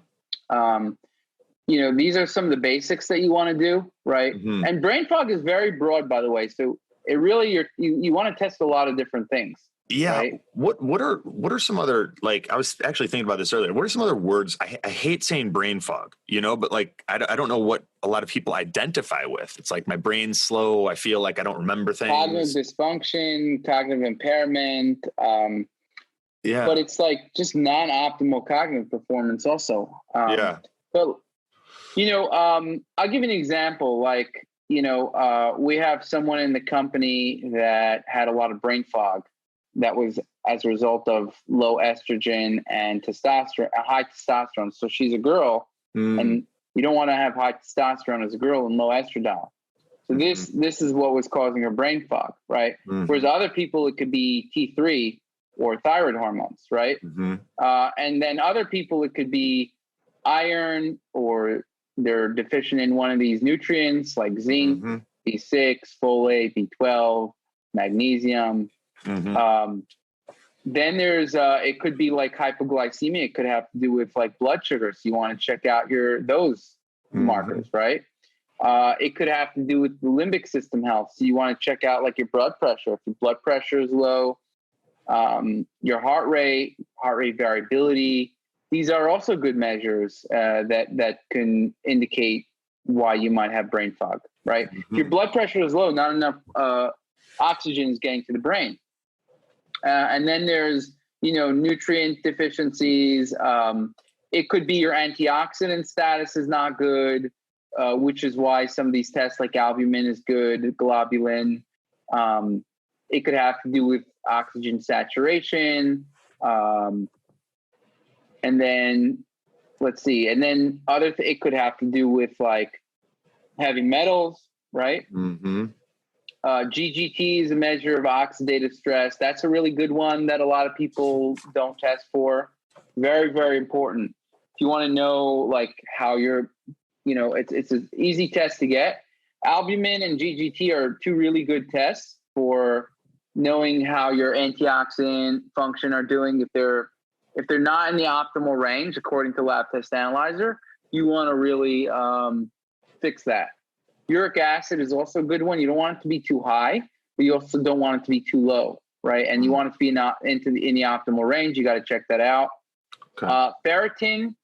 These are some of the basics that you want to do, right? Mm-hmm. And brain fog is very broad, by the way. So it really, you want to test a lot of different things. Yeah. Right? What are some other, I was actually thinking about this earlier. What are some other words? I hate saying brain fog, but I don't know what a lot of people identify with. It's like my brain's slow. I feel like I don't remember things. Cognitive dysfunction, cognitive impairment. Yeah. But it's just non-optimal cognitive performance also. Yeah. But I'll give you an example. We have someone in the company that had a lot of brain fog that was as a result of low estrogen and high testosterone. So she's a girl, and you don't want to have high testosterone as a girl and low estradiol. So this is what was causing her brain fog, right? Mm-hmm. Whereas other people, it could be T3 or thyroid hormones, right? Mm-hmm. And then other people, it could be iron, or they're deficient in one of these nutrients like zinc, mm-hmm. B6, folate, B12, magnesium. Mm-hmm. Then there's it could be hypoglycemia. It could have to do with blood sugar. So you want to check out those mm-hmm. markers, right? It could have to do with the limbic system health. So you want to check out your blood pressure. If your blood pressure is low, your heart rate variability. These are also good measures that can indicate why you might have brain fog, right? Mm-hmm. If your blood pressure is low, not enough oxygen is getting to the brain. And then there's, nutrient deficiencies. It could be your antioxidant status is not good, which is why some of these tests like albumin is good, globulin. It could have to do with oxygen saturation. And then let's see. And then it could have to do with heavy metals, right? Mm-hmm. GGT is a measure of oxidative stress. That's a really good one that a lot of people don't test for. Very, very important. If you want to know how you're, it's an easy test to get. Albumin and GGT are two really good tests for knowing how your antioxidant function are doing, if they're if they're not in the optimal range, according to Lab Test Analyzer, you want to really fix that. Uric acid is also a good one. You don't want it to be too high, but you also don't want it to be too low, right? And you want it to be in the optimal range. You got to check that out. Okay. Ferritin,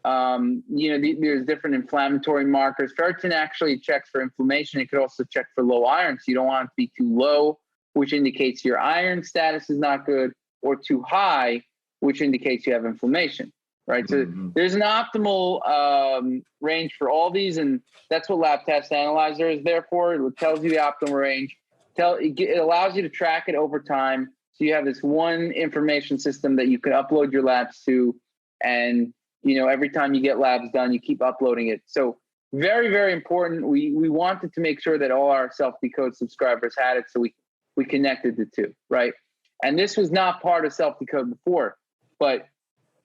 there's different inflammatory markers. Ferritin actually checks for inflammation. It could also check for low iron. So you don't want it to be too low, which indicates your iron status is not good, or too high, which indicates you have inflammation, right? So there's an optimal range for all these, and that's what Lab Test Analyzer is there for. It tells you the optimal range. It allows you to track it over time. So you have this one information system that you can upload your labs to, and every time you get labs done, you keep uploading it. So very, very important. We wanted to make sure that all our SelfDecode subscribers had it, so we connected the two, right? And this was not part of SelfDecode before, but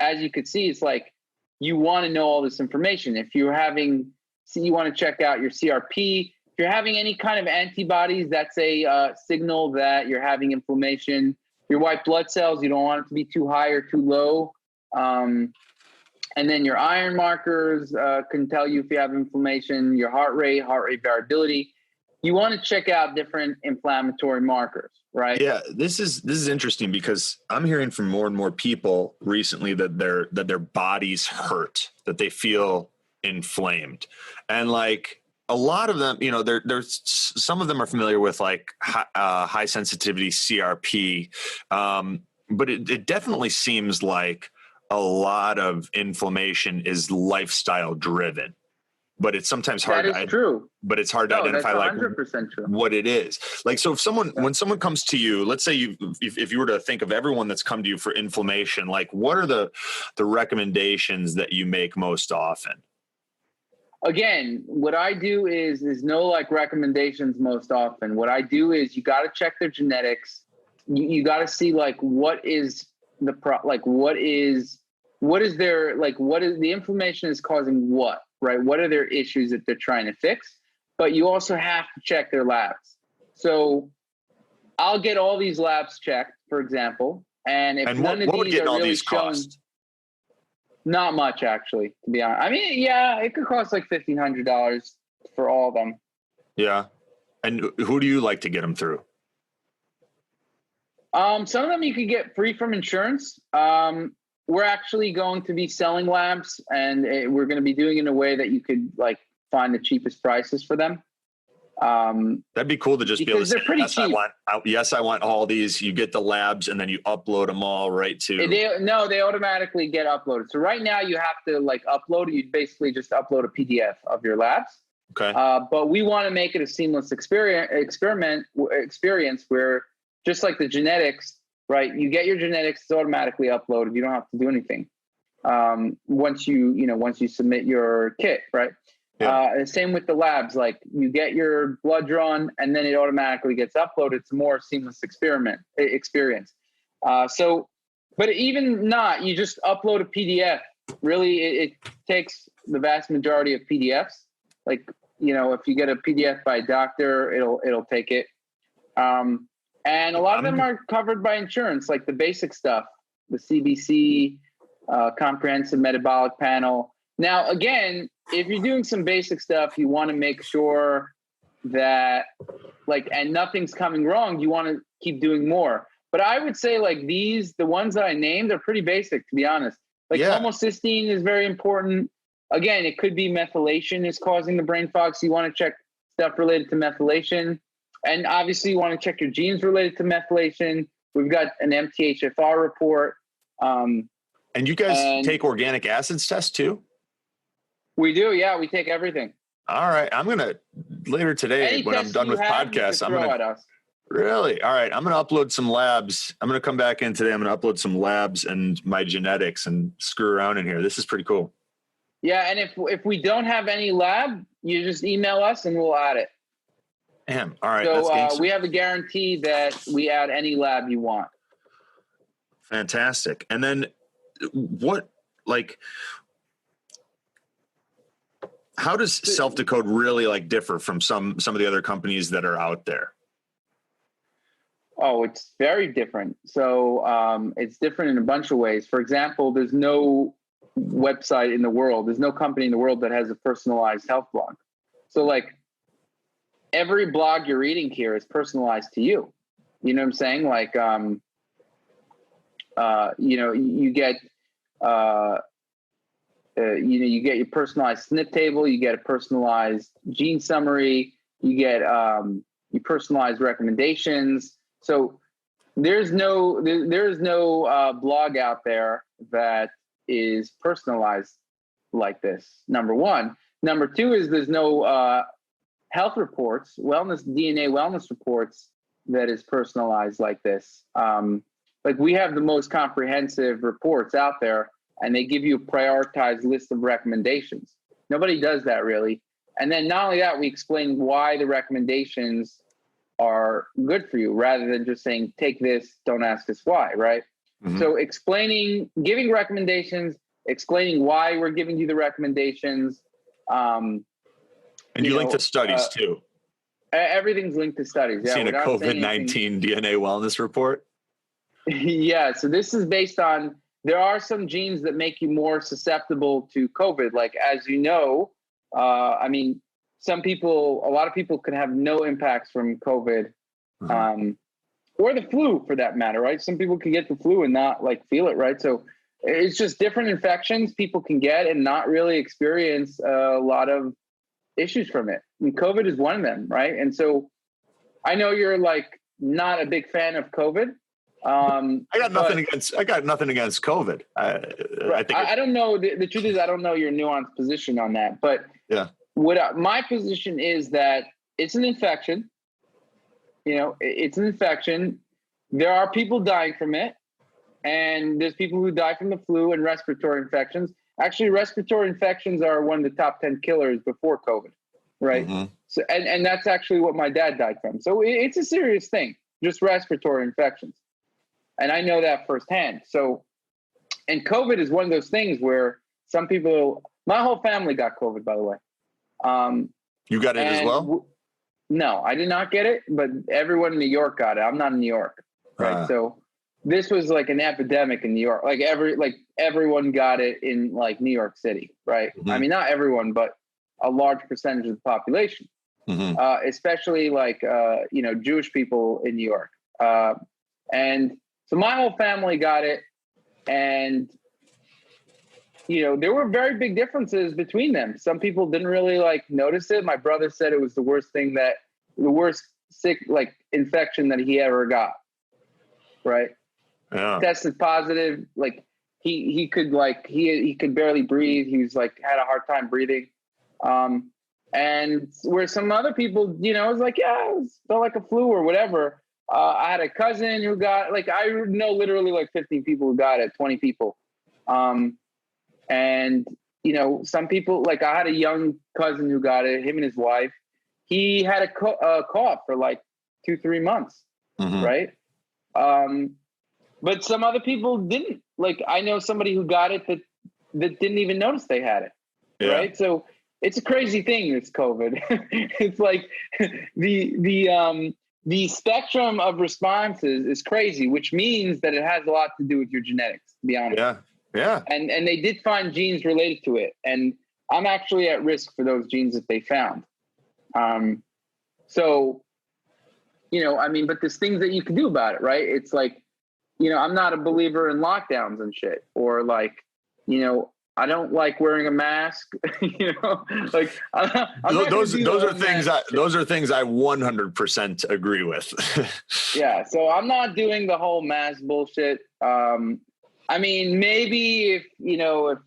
as you could see, it's like you want to know all this information. If you want to check out your CRP. If you're having any kind of antibodies, that's a signal that you're having inflammation. Your white blood cells, you don't want it to be too high or too low. And then your iron markers can tell you if you have inflammation. Your heart rate variability. You want to check out different inflammatory markers, right? Yeah, this is interesting because I'm hearing from more and more people recently that their bodies hurt, that they feel inflamed, and like a lot of them, there's some of them are familiar with like high sensitivity CRP, but it definitely seems like a lot of inflammation is lifestyle driven. But it's sometimes hard. That is true. But it's hard to identify like 100% true. What it is. Like, so when someone comes to you, let's say if you were to think of everyone that's come to you for inflammation, like what are the recommendations that you make most often? Again, what I do is no like recommendations most often. What I do is you got to check their genetics. You got to see like what is the inflammation is causing what, right? What are their issues that they're trying to fix? But you also have to check their labs. So I'll get all these labs checked, for example, and if none of these are really showing, not much actually, to be honest. I mean, yeah, it could cost like $1,500 for all of them. Yeah, and who do you like to get them through? Some of them you could get free from insurance. We're actually going to be selling labs, and we're going to be doing it in a way that you could like find the cheapest prices for them. That'd be cool to just be able to say, pretty cheap. I want all these. You get the labs, and then you upload them all right to. They automatically get uploaded. So right now you have to like upload it. You basically just upload a PDF of your labs. Okay. But we want to make it a seamless experience where just like the genetics. Right, you get your genetics, it's automatically uploaded. You don't have to do anything once you submit your kit, right? Yeah. Same with the labs. Like you get your blood drawn, and then it automatically gets uploaded. It's a more seamless experience. But even not, you just upload a PDF. Really, it takes the vast majority of PDFs. Like if you get a PDF by a doctor, it'll take it. And a lot of them are covered by insurance, like the basic stuff, the CBC, comprehensive metabolic panel. Now, again, if you're doing some basic stuff, you want to make sure that and nothing's coming wrong, you want to keep doing more. But I would say the ones that I named are pretty basic, to be honest. Homocysteine is very important. Again, it could be methylation is causing the brain fog. So you want to check stuff related to methylation. And obviously, you want to check your genes related to methylation. We've got an MTHFR report. And you guys take organic acids tests too? We do, yeah. We take everything. All right. I'm going to, later today, when I'm done with podcasts, I'm going to... Really? All right. I'm going to upload some labs. I'm going to come back in today. I'm going to upload some labs and my genetics and screw around in here. This is pretty cool. Yeah. And if we don't have any lab, you just email us and we'll add it. Damn. All right. So we have a guarantee that we add any lab you want. Fantastic. And then how does SelfDecode really differ from some of the other companies that are out there? Oh, it's very different. So it's different in a bunch of ways. For example, there's no website in the world, there's no company in the world that has a personalized health blog. So like every blog you're reading here is personalized to you. You know what I'm saying? Like, you get, you get your personalized SNP table, you get a personalized gene summary, you get your personalized recommendations. So there's no blog out there that is personalized like this. Number one. Number two is there's no health reports, DNA wellness reports that is personalized like this. Like we have the most comprehensive reports out there, and they give you a prioritized list of recommendations. Nobody does that really. And then not only that, we explain why the recommendations are good for you rather than just saying, take this, don't ask us why, right? Mm-hmm. So giving recommendations, explaining why we're giving you the recommendations. And you link to studies too. Everything's linked to studies. Yeah, seen a COVID-19 DNA wellness report? Yeah, so this is based on, there are some genes that make you more susceptible to COVID. Like, as you know, I mean, a lot of people can have no impacts from COVID, or the flu for that matter, right? Some people can get the flu and not like feel it, right? So it's just different infections people can get and not really experience a lot of issues from it. And COVID is one of them, right? And so I know you're like not a big fan of COVID. I got nothing against COVID. I don't know. The truth is, I don't know your nuanced position on that. But yeah, my position is that it's an infection. You know, it's an infection. There are people dying from it, and there's people who die from the flu and respiratory infections. Actually, respiratory infections are one of the top 10 killers before COVID, right? Mm-hmm. So, and that's actually what my dad died from. So it's a serious thing, just respiratory infections. And I know that firsthand. So, and COVID is one of those things where some people, my whole family got COVID, by the way. You got it as well? No, I did not get it, but everyone in New York got it. I'm not in New York, right? So this was like an epidemic in New York. Like everyone got it in like New York City, right? Mm-hmm. I mean, not everyone, but a large percentage of the population, especially like, Jewish people in New York. And so my whole family got it, and, there were very big differences between them. Some people didn't really like notice it. My brother said it was the worst sick, like infection that he ever got. Right. Yeah. Tested positive. Like he could barely breathe. He was like, had a hard time breathing. And where some other people, it was like, yeah, it felt like a flu or whatever. I had a cousin who got, like, I know literally like 15 people who got it, 20 people. And, some people, like I had a young cousin who got it, him and his wife. He had a cough for like 2-3 months, right? But some other people didn't. Like, I know somebody who got it that didn't even notice they had it, right? So it's a crazy thing, this COVID. It's like the spectrum of responses is crazy, which means that it has a lot to do with your genetics, to be honest. Yeah. Yeah. And they did find genes related to it. And I'm actually at risk for those genes that they found. So, but there's things that you can do about it, right? It's like, I'm not a believer in lockdowns and shit, or like, I don't like wearing a mask, like those are things I 100% agree with. Yeah. So I'm not doing the whole mask bullshit. I mean, maybe if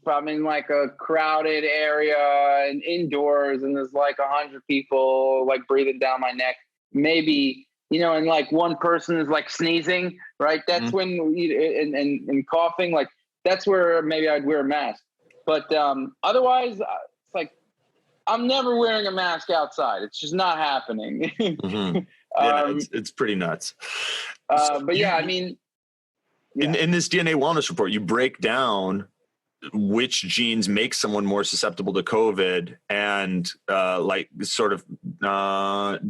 I'm in like a crowded area and indoors and there's like 100 people like breathing down my neck, maybe, and like one person is like sneezing, right? That's when, and coughing, like that's where maybe I'd wear a mask. But otherwise, it's like, I'm never wearing a mask outside. It's just not happening. Yeah, it's pretty nuts. But yeah, I mean, in this DNA wellness report, you break down which genes make someone more susceptible to COVID, and do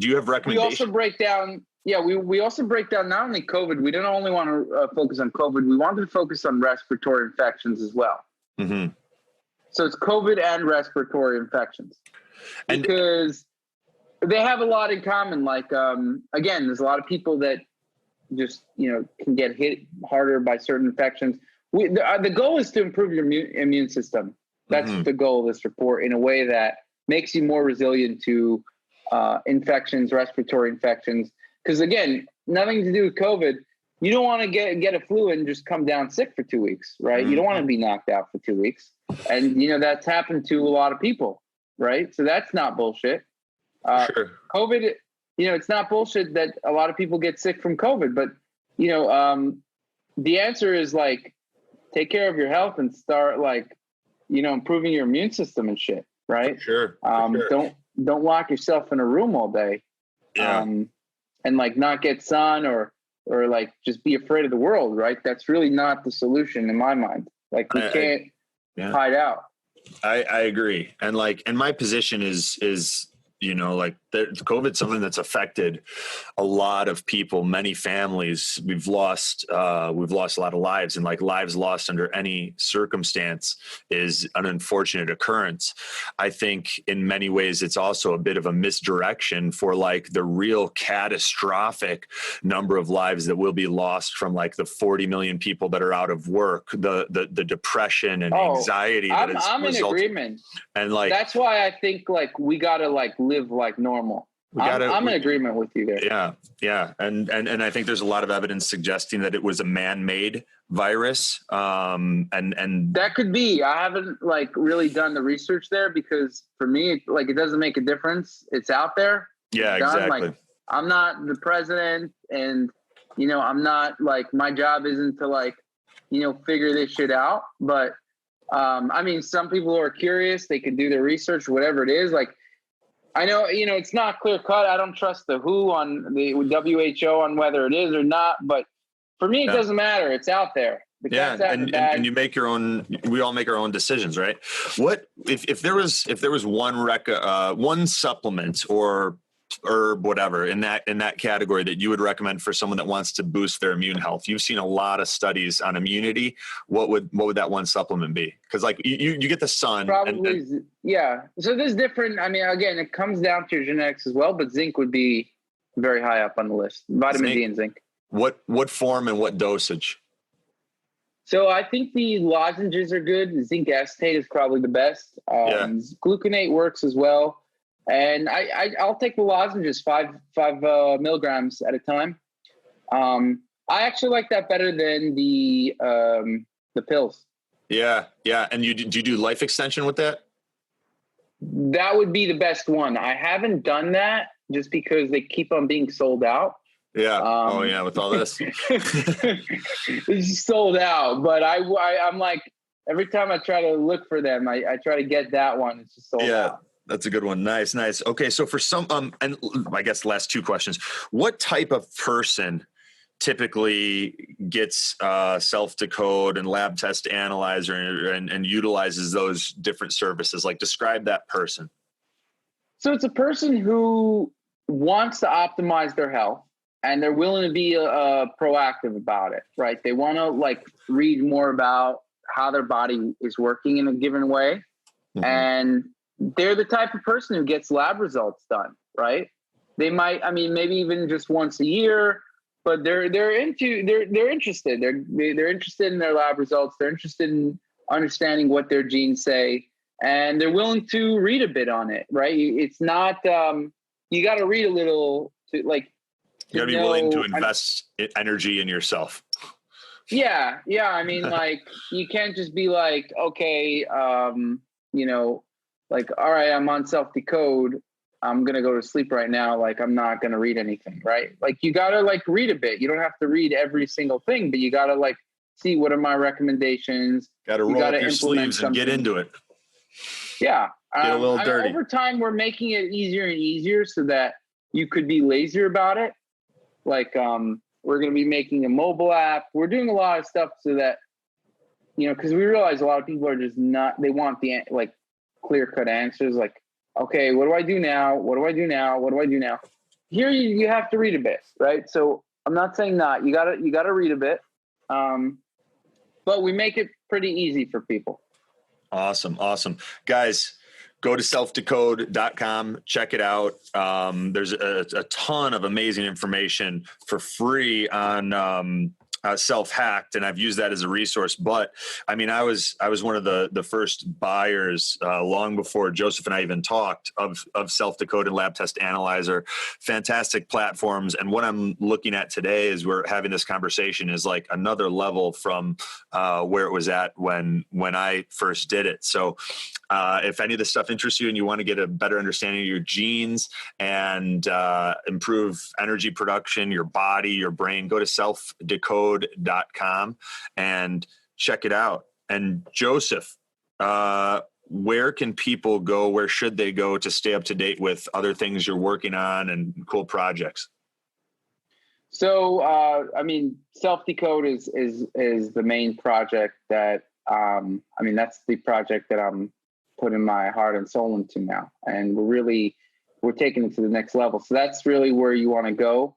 you have recommendations? We also break down we also break down not only COVID. We don't only want to focus on COVID. We wanted to focus on respiratory infections as well. Mm-hmm. So it's COVID and respiratory infections, because they have a lot in common. Like, again, there's a lot of people that just, can get hit harder by certain infections. The goal is to improve your immune system. That's the goal of this report, in a way that makes you more resilient to infections, respiratory infections. Because again, nothing to do with COVID. You don't want to get a flu and just come down sick for 2 weeks, right? You don't want to be knocked out for 2 weeks. And, that's happened to a lot of people, right? So that's not bullshit. Sure. COVID, it's not bullshit that a lot of people get sick from COVID, but, the answer is like, take care of your health and start improving your immune system and shit, right? Sure. Don't lock yourself in a room all day. Yeah. And not get sun or just be afraid of the world, right? That's really not the solution in my mind. Like, we can't hide out. I agree. And my position is COVID's something that's affected a lot of people, many families. We've lost a lot of lives, and lives lost under any circumstance is an unfortunate occurrence. I think in many ways it's also a bit of a misdirection for the real catastrophic number of lives that will be lost from the 40 million people that are out of work, the depression and anxiety. I'm in agreement. And that's why I think we gotta live like normal. I'm in agreement with you there. Yeah. And I think there's a lot of evidence suggesting that it was a man-made virus. And that could be. I haven't really done the research there, because for me, it doesn't make a difference. It's out there. Yeah, exactly. I'm not the president, and I'm not my job isn't to figure this shit out. But some people who are curious, they can do their research, whatever it is. I know, it's not clear cut. I don't trust the WHO on the WHO on whether it is or not, but for me, it doesn't matter. It's out there. And you make your own. We all make our own decisions, right? What if there was one supplement or herb, whatever, in that category that you would recommend for someone that wants to boost their immune health? You've seen a lot of studies on immunity. What would that one supplement be? Because you get the sun. Probably, yeah. So there's different. Again, it comes down to your genetics as well, but zinc would be very high up on the list. Vitamin D and zinc. What form and what dosage? So I think the lozenges are good. Zinc acetate is probably the best. Gluconate works as well. And I'll take the lozenges, 5 milligrams at a time. I actually like that better than the pills. Yeah. And do you do life extension with that? That would be the best one. I haven't done that just because they keep on being sold out. Yeah. With all this, it's sold out. But I'm every time I try to look for them, I try to get that one. It's just sold out. That's a good one. Nice. Okay. So for some, and I guess last two questions, what type of person typically gets SelfDecode and lab test analyzer and utilizes those different services? Describe that person. So it's a person who wants to optimize their health, and they're willing to be proactive about it, right? They want to read more about how their body is working in a given way. Mm-hmm. And they're the type of person who gets lab results done, right? They might, maybe even just once a year, but they're interested. They're interested in their lab results. They're interested in understanding what their genes say, and they're willing to read a bit on it, right? It's not, you got to read a little to you got to be willing to invest energy in yourself. Yeah. You can't just be okay, all right, I'm on SelfDecode. I'm going to go to sleep right now. I'm not going to read anything, right? You got to read a bit. You don't have to read every single thing, but you got to see what are my recommendations. Got to roll up your sleeves and get into it. Yeah. Get a little dirty. Over time, we're making it easier and easier so that you could be lazier about it. We're going to be making a mobile app. We're doing a lot of stuff so that, because we realize a lot of people are just not, they want the clear-cut answers. Okay, what do I do now? What do I do now? What do I do now? here you have to read a bit, right? So I'm not saying not. You gotta read a bit, but we make it pretty easy for people. Awesome. Guys, go to SelfDecode.com, check it out. There's a ton of amazing information for free on Self-Hacked, and I've used that as a resource. But I mean, I was one of the first buyers long before Joseph and I even talked of SelfDecode and Lab Test Analyzer. Fantastic platforms. And what I'm looking at today as we're having this conversation is like another level from where it was at when I first did it. So if any of this stuff interests you and you want to get a better understanding of your genes and improve energy production, your body, your brain, go to SelfDecode.com and check it out. And Joseph, where can people go? Where should they go to stay up to date with other things you're working on and cool projects? So, I mean, SelfDecode is the main project that, I mean, that's the project that I'm putting my heart and soul into now. And we're taking it to the next level. So that's really where you want to go.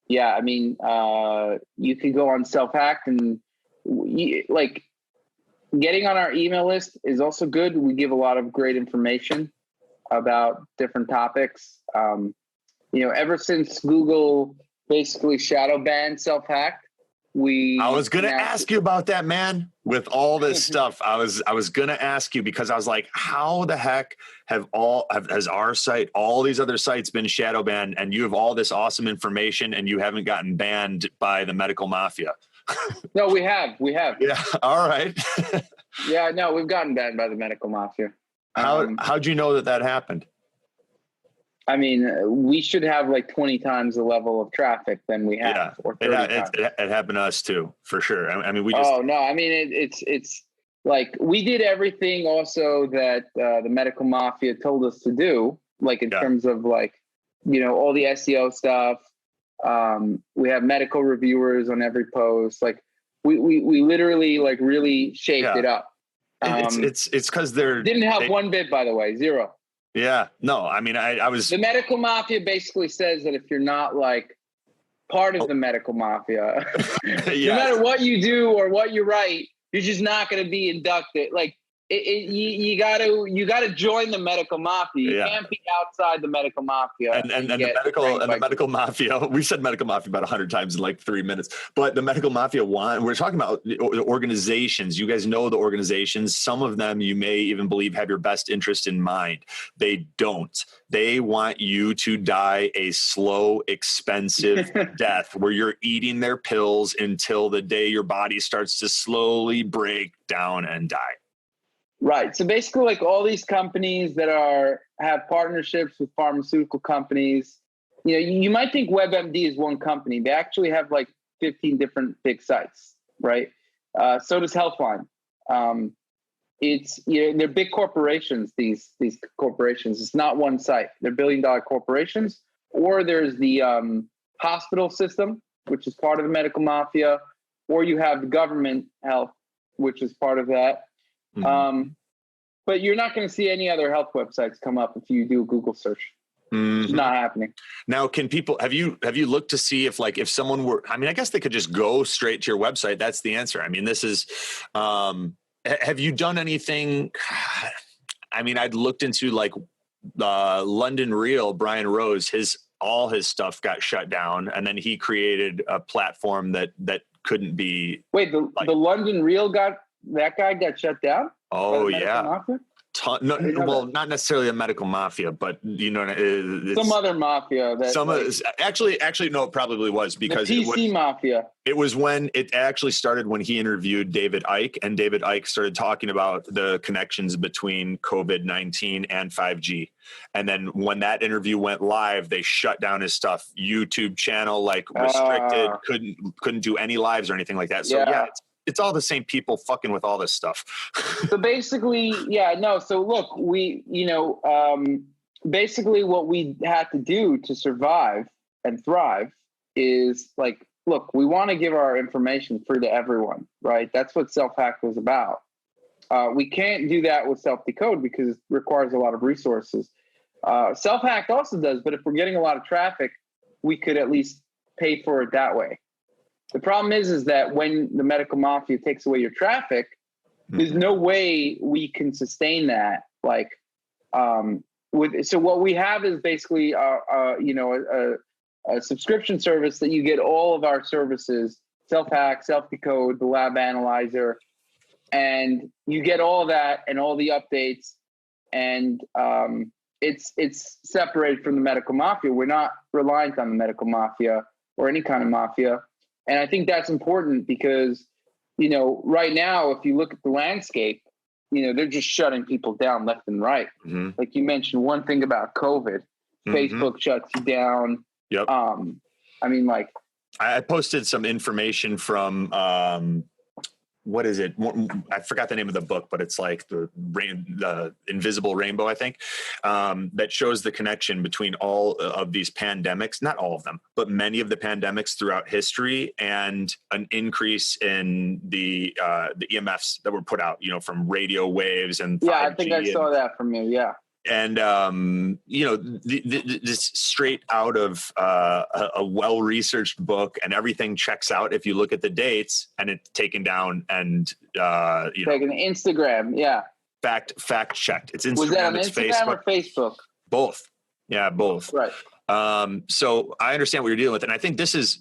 Yeah, I mean, you can go on Self-Hacked and like getting on our email list is also good. We give a lot of great information about different topics. You know, ever since Google basically shadow banned Self-Hacked, I was going to ask you about that, man. With all this stuff, I was going to ask you because I was like, how the heck has our site, all these other sites been shadow banned, and you have all this awesome information and you haven't gotten banned by the medical mafia? No, we have. Yeah. All right. Yeah, no, we've gotten banned by the medical mafia. How'd you know that happened? I mean, we should have like 20 times the level of traffic than we have. Yeah, or 30 times. It happened to us too, for sure. I mean, we just. Oh no! I mean, it's like we did everything also that the medical mafia told us to do, like in terms of like, you know, all the SEO stuff. We have medical reviewers on every post. Like we literally like really shaped it up. It's because they're didn't help one bit, by the way, zero. Yeah, no, I mean, I was. The medical mafia basically says that if you're not like part of the medical mafia, no matter what you do or what you write, you're just not going to be inducted. Like you gotta join the medical mafia. You can't be outside the medical mafia. And the medical mafia. We said medical mafia about 100 times in like 3 minutes. But the medical mafia we're talking about the organizations. You guys know the organizations. Some of them you may even believe have your best interest in mind. They don't. They want you to die a slow, expensive death where you're eating their pills until the day your body starts to slowly break down and die. Right. So basically, like all these companies that have partnerships with pharmaceutical companies, you know, you might think WebMD is one company. They actually have like 15 different big sites, right? So does Healthline. They're big corporations. These corporations. It's not one site. They're billion-dollar corporations. Or there's the hospital system, which is part of the medical mafia, or you have the government health, which is part of that. Mm-hmm. But you're not going to see any other health websites come up if you do a Google search. Mm-hmm. It's not happening. Now, can people have you looked to see if someone were? I mean, I guess they could just go straight to your website. That's the answer. I mean, this is. Have you done anything? I mean, I'd looked into like London Real, Brian Rose. All his stuff got shut down, and then he created a platform that couldn't be. Wait, the London Real guy got shut down? Oh yeah. Well, not necessarily a medical mafia, but you know, some other mafia. Actually, no, it probably was because the PC mafia. It was when it actually started when he interviewed David Icke, and David Icke started talking about the connections between COVID-19 and 5G. And then when that interview went live, they shut down his stuff. YouTube channel like restricted, couldn't do any lives or anything like that. So yeah it's all the same people fucking with all this stuff. So basically, So look, basically what we had to do to survive and thrive is like, look, we want to give our information free to everyone, right? That's what Self-Hack was about. We can't do that with SelfDecode because it requires a lot of resources. Self-Hacked also does, but if we're getting a lot of traffic, we could at least pay for it that way. The problem is that when the medical mafia takes away your traffic, there's no way we can sustain that. Like, so what we have is basically, a subscription service that you get all of our services, Self-Hack, SelfDecode, the Lab Analyzer, and you get all that and all the updates, and it's separated from the medical mafia. We're not reliant on the medical mafia or any kind of mafia. And I think that's important because, right now, if you look at the landscape, they're just shutting people down left and right. Mm-hmm. Like you mentioned one thing about COVID, Facebook shuts you down. Yep. I posted some information from, what is it? I forgot the name of the book, but it's like the Invisible Rainbow, I think, that shows the connection between all of these pandemics, not all of them, but many of the pandemics throughout history, and an increase in the EMFs that were put out, from radio waves and 5G. I think I saw that from you. Yeah. And, this straight out of a well-researched book, and everything checks out if you look at the dates, and it's taken down and, taken Instagram. Yeah. Fact checked. It's Instagram. Was that on it's Instagram Facebook. or Facebook? Both. Yeah, both. Right. So I understand what you're dealing with. And I think this is,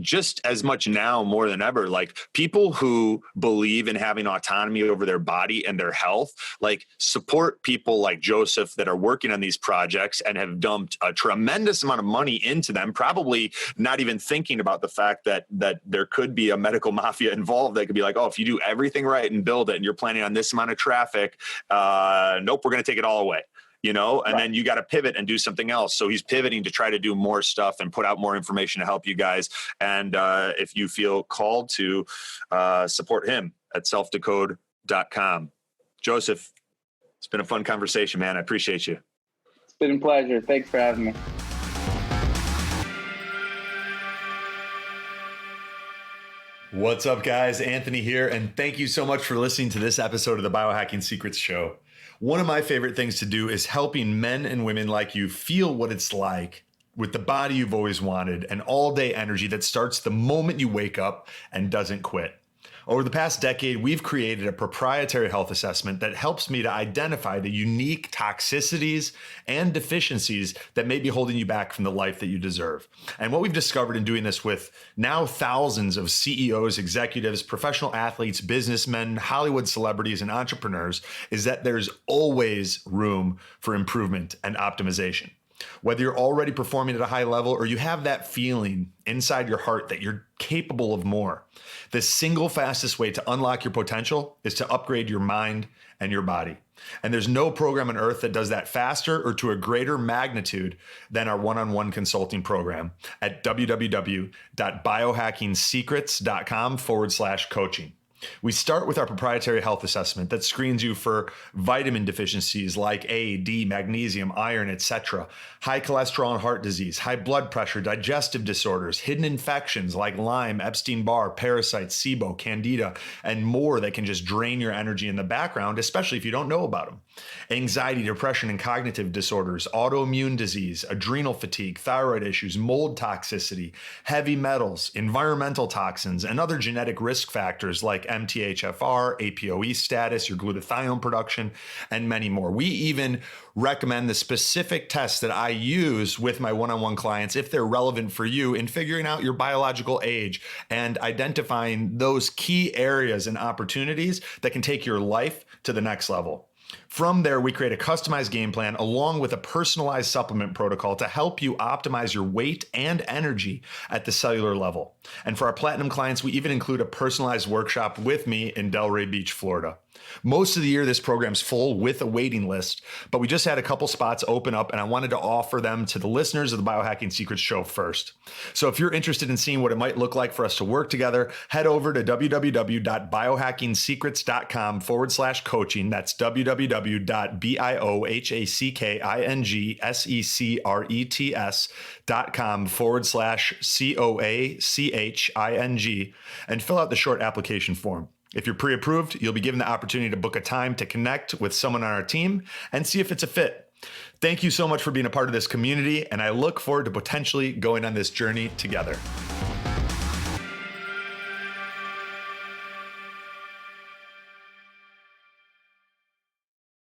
just as much now more than ever, like people who believe in having autonomy over their body and their health, like support people like Joseph that are working on these projects and have dumped a tremendous amount of money into them, probably not even thinking about the fact that there could be a medical mafia involved that could be like, oh, if you do everything right and build it and you're planning on this amount of traffic, nope, we're going to take it all away. And then you got to pivot and do something else. So he's pivoting to try to do more stuff and put out more information to help you guys. And if you feel called to support him at SelfDecode.com. Joseph, it's been a fun conversation, man. I appreciate you. It's been a pleasure. Thanks for having me. What's up, guys? Anthony here, and thank you so much for listening to this episode of the Biohacking Secrets Show. One of my favorite things to do is helping men and women like you feel what it's like with the body you've always wanted and all-day energy that starts the moment you wake up and doesn't quit. Over the past decade, we've created a proprietary health assessment that helps me to identify the unique toxicities and deficiencies that may be holding you back from the life that you deserve. And what we've discovered in doing this with now thousands of CEOs, executives, professional athletes, businessmen, Hollywood celebrities, and entrepreneurs is that there's always room for improvement and optimization. Whether you're already performing at a high level or you have that feeling inside your heart that you're capable of more, the single fastest way to unlock your potential is to upgrade your mind and your body. And there's no program on earth that does that faster or to a greater magnitude than our one-on-one consulting program at www.biohackingsecrets.com/coaching. We start with our proprietary health assessment that screens you for vitamin deficiencies like A, D, magnesium, iron, etc., high cholesterol and heart disease, high blood pressure, digestive disorders, hidden infections like Lyme, Epstein-Barr, parasites, SIBO, Candida, and more that can just drain your energy in the background, especially if you don't know about them. Anxiety, depression, and cognitive disorders, autoimmune disease, adrenal fatigue, thyroid issues, mold toxicity, heavy metals, environmental toxins, and other genetic risk factors like MTHFR, APOE status, your glutathione production, and many more. We even recommend the specific tests that I use with my one-on-one clients if they're relevant for you in figuring out your biological age and identifying those key areas and opportunities that can take your life to the next level. From there, we create a customized game plan along with a personalized supplement protocol to help you optimize your weight and energy at the cellular level. And for our platinum clients, we even include a personalized workshop with me in Delray Beach, Florida. Most of the year, this program's full with a waiting list, but we just had a couple spots open up and I wanted to offer them to the listeners of the Biohacking Secrets Show first. So if you're interested in seeing what it might look like for us to work together, head over to www.biohackingsecrets.com/coaching. That's www.biohackingsecrets.com/COACHING and fill out the short application form. If you're pre-approved, you'll be given the opportunity to book a time to connect with someone on our team and see if it's a fit. Thank you so much for being a part of this community, and I look forward to potentially going on this journey together.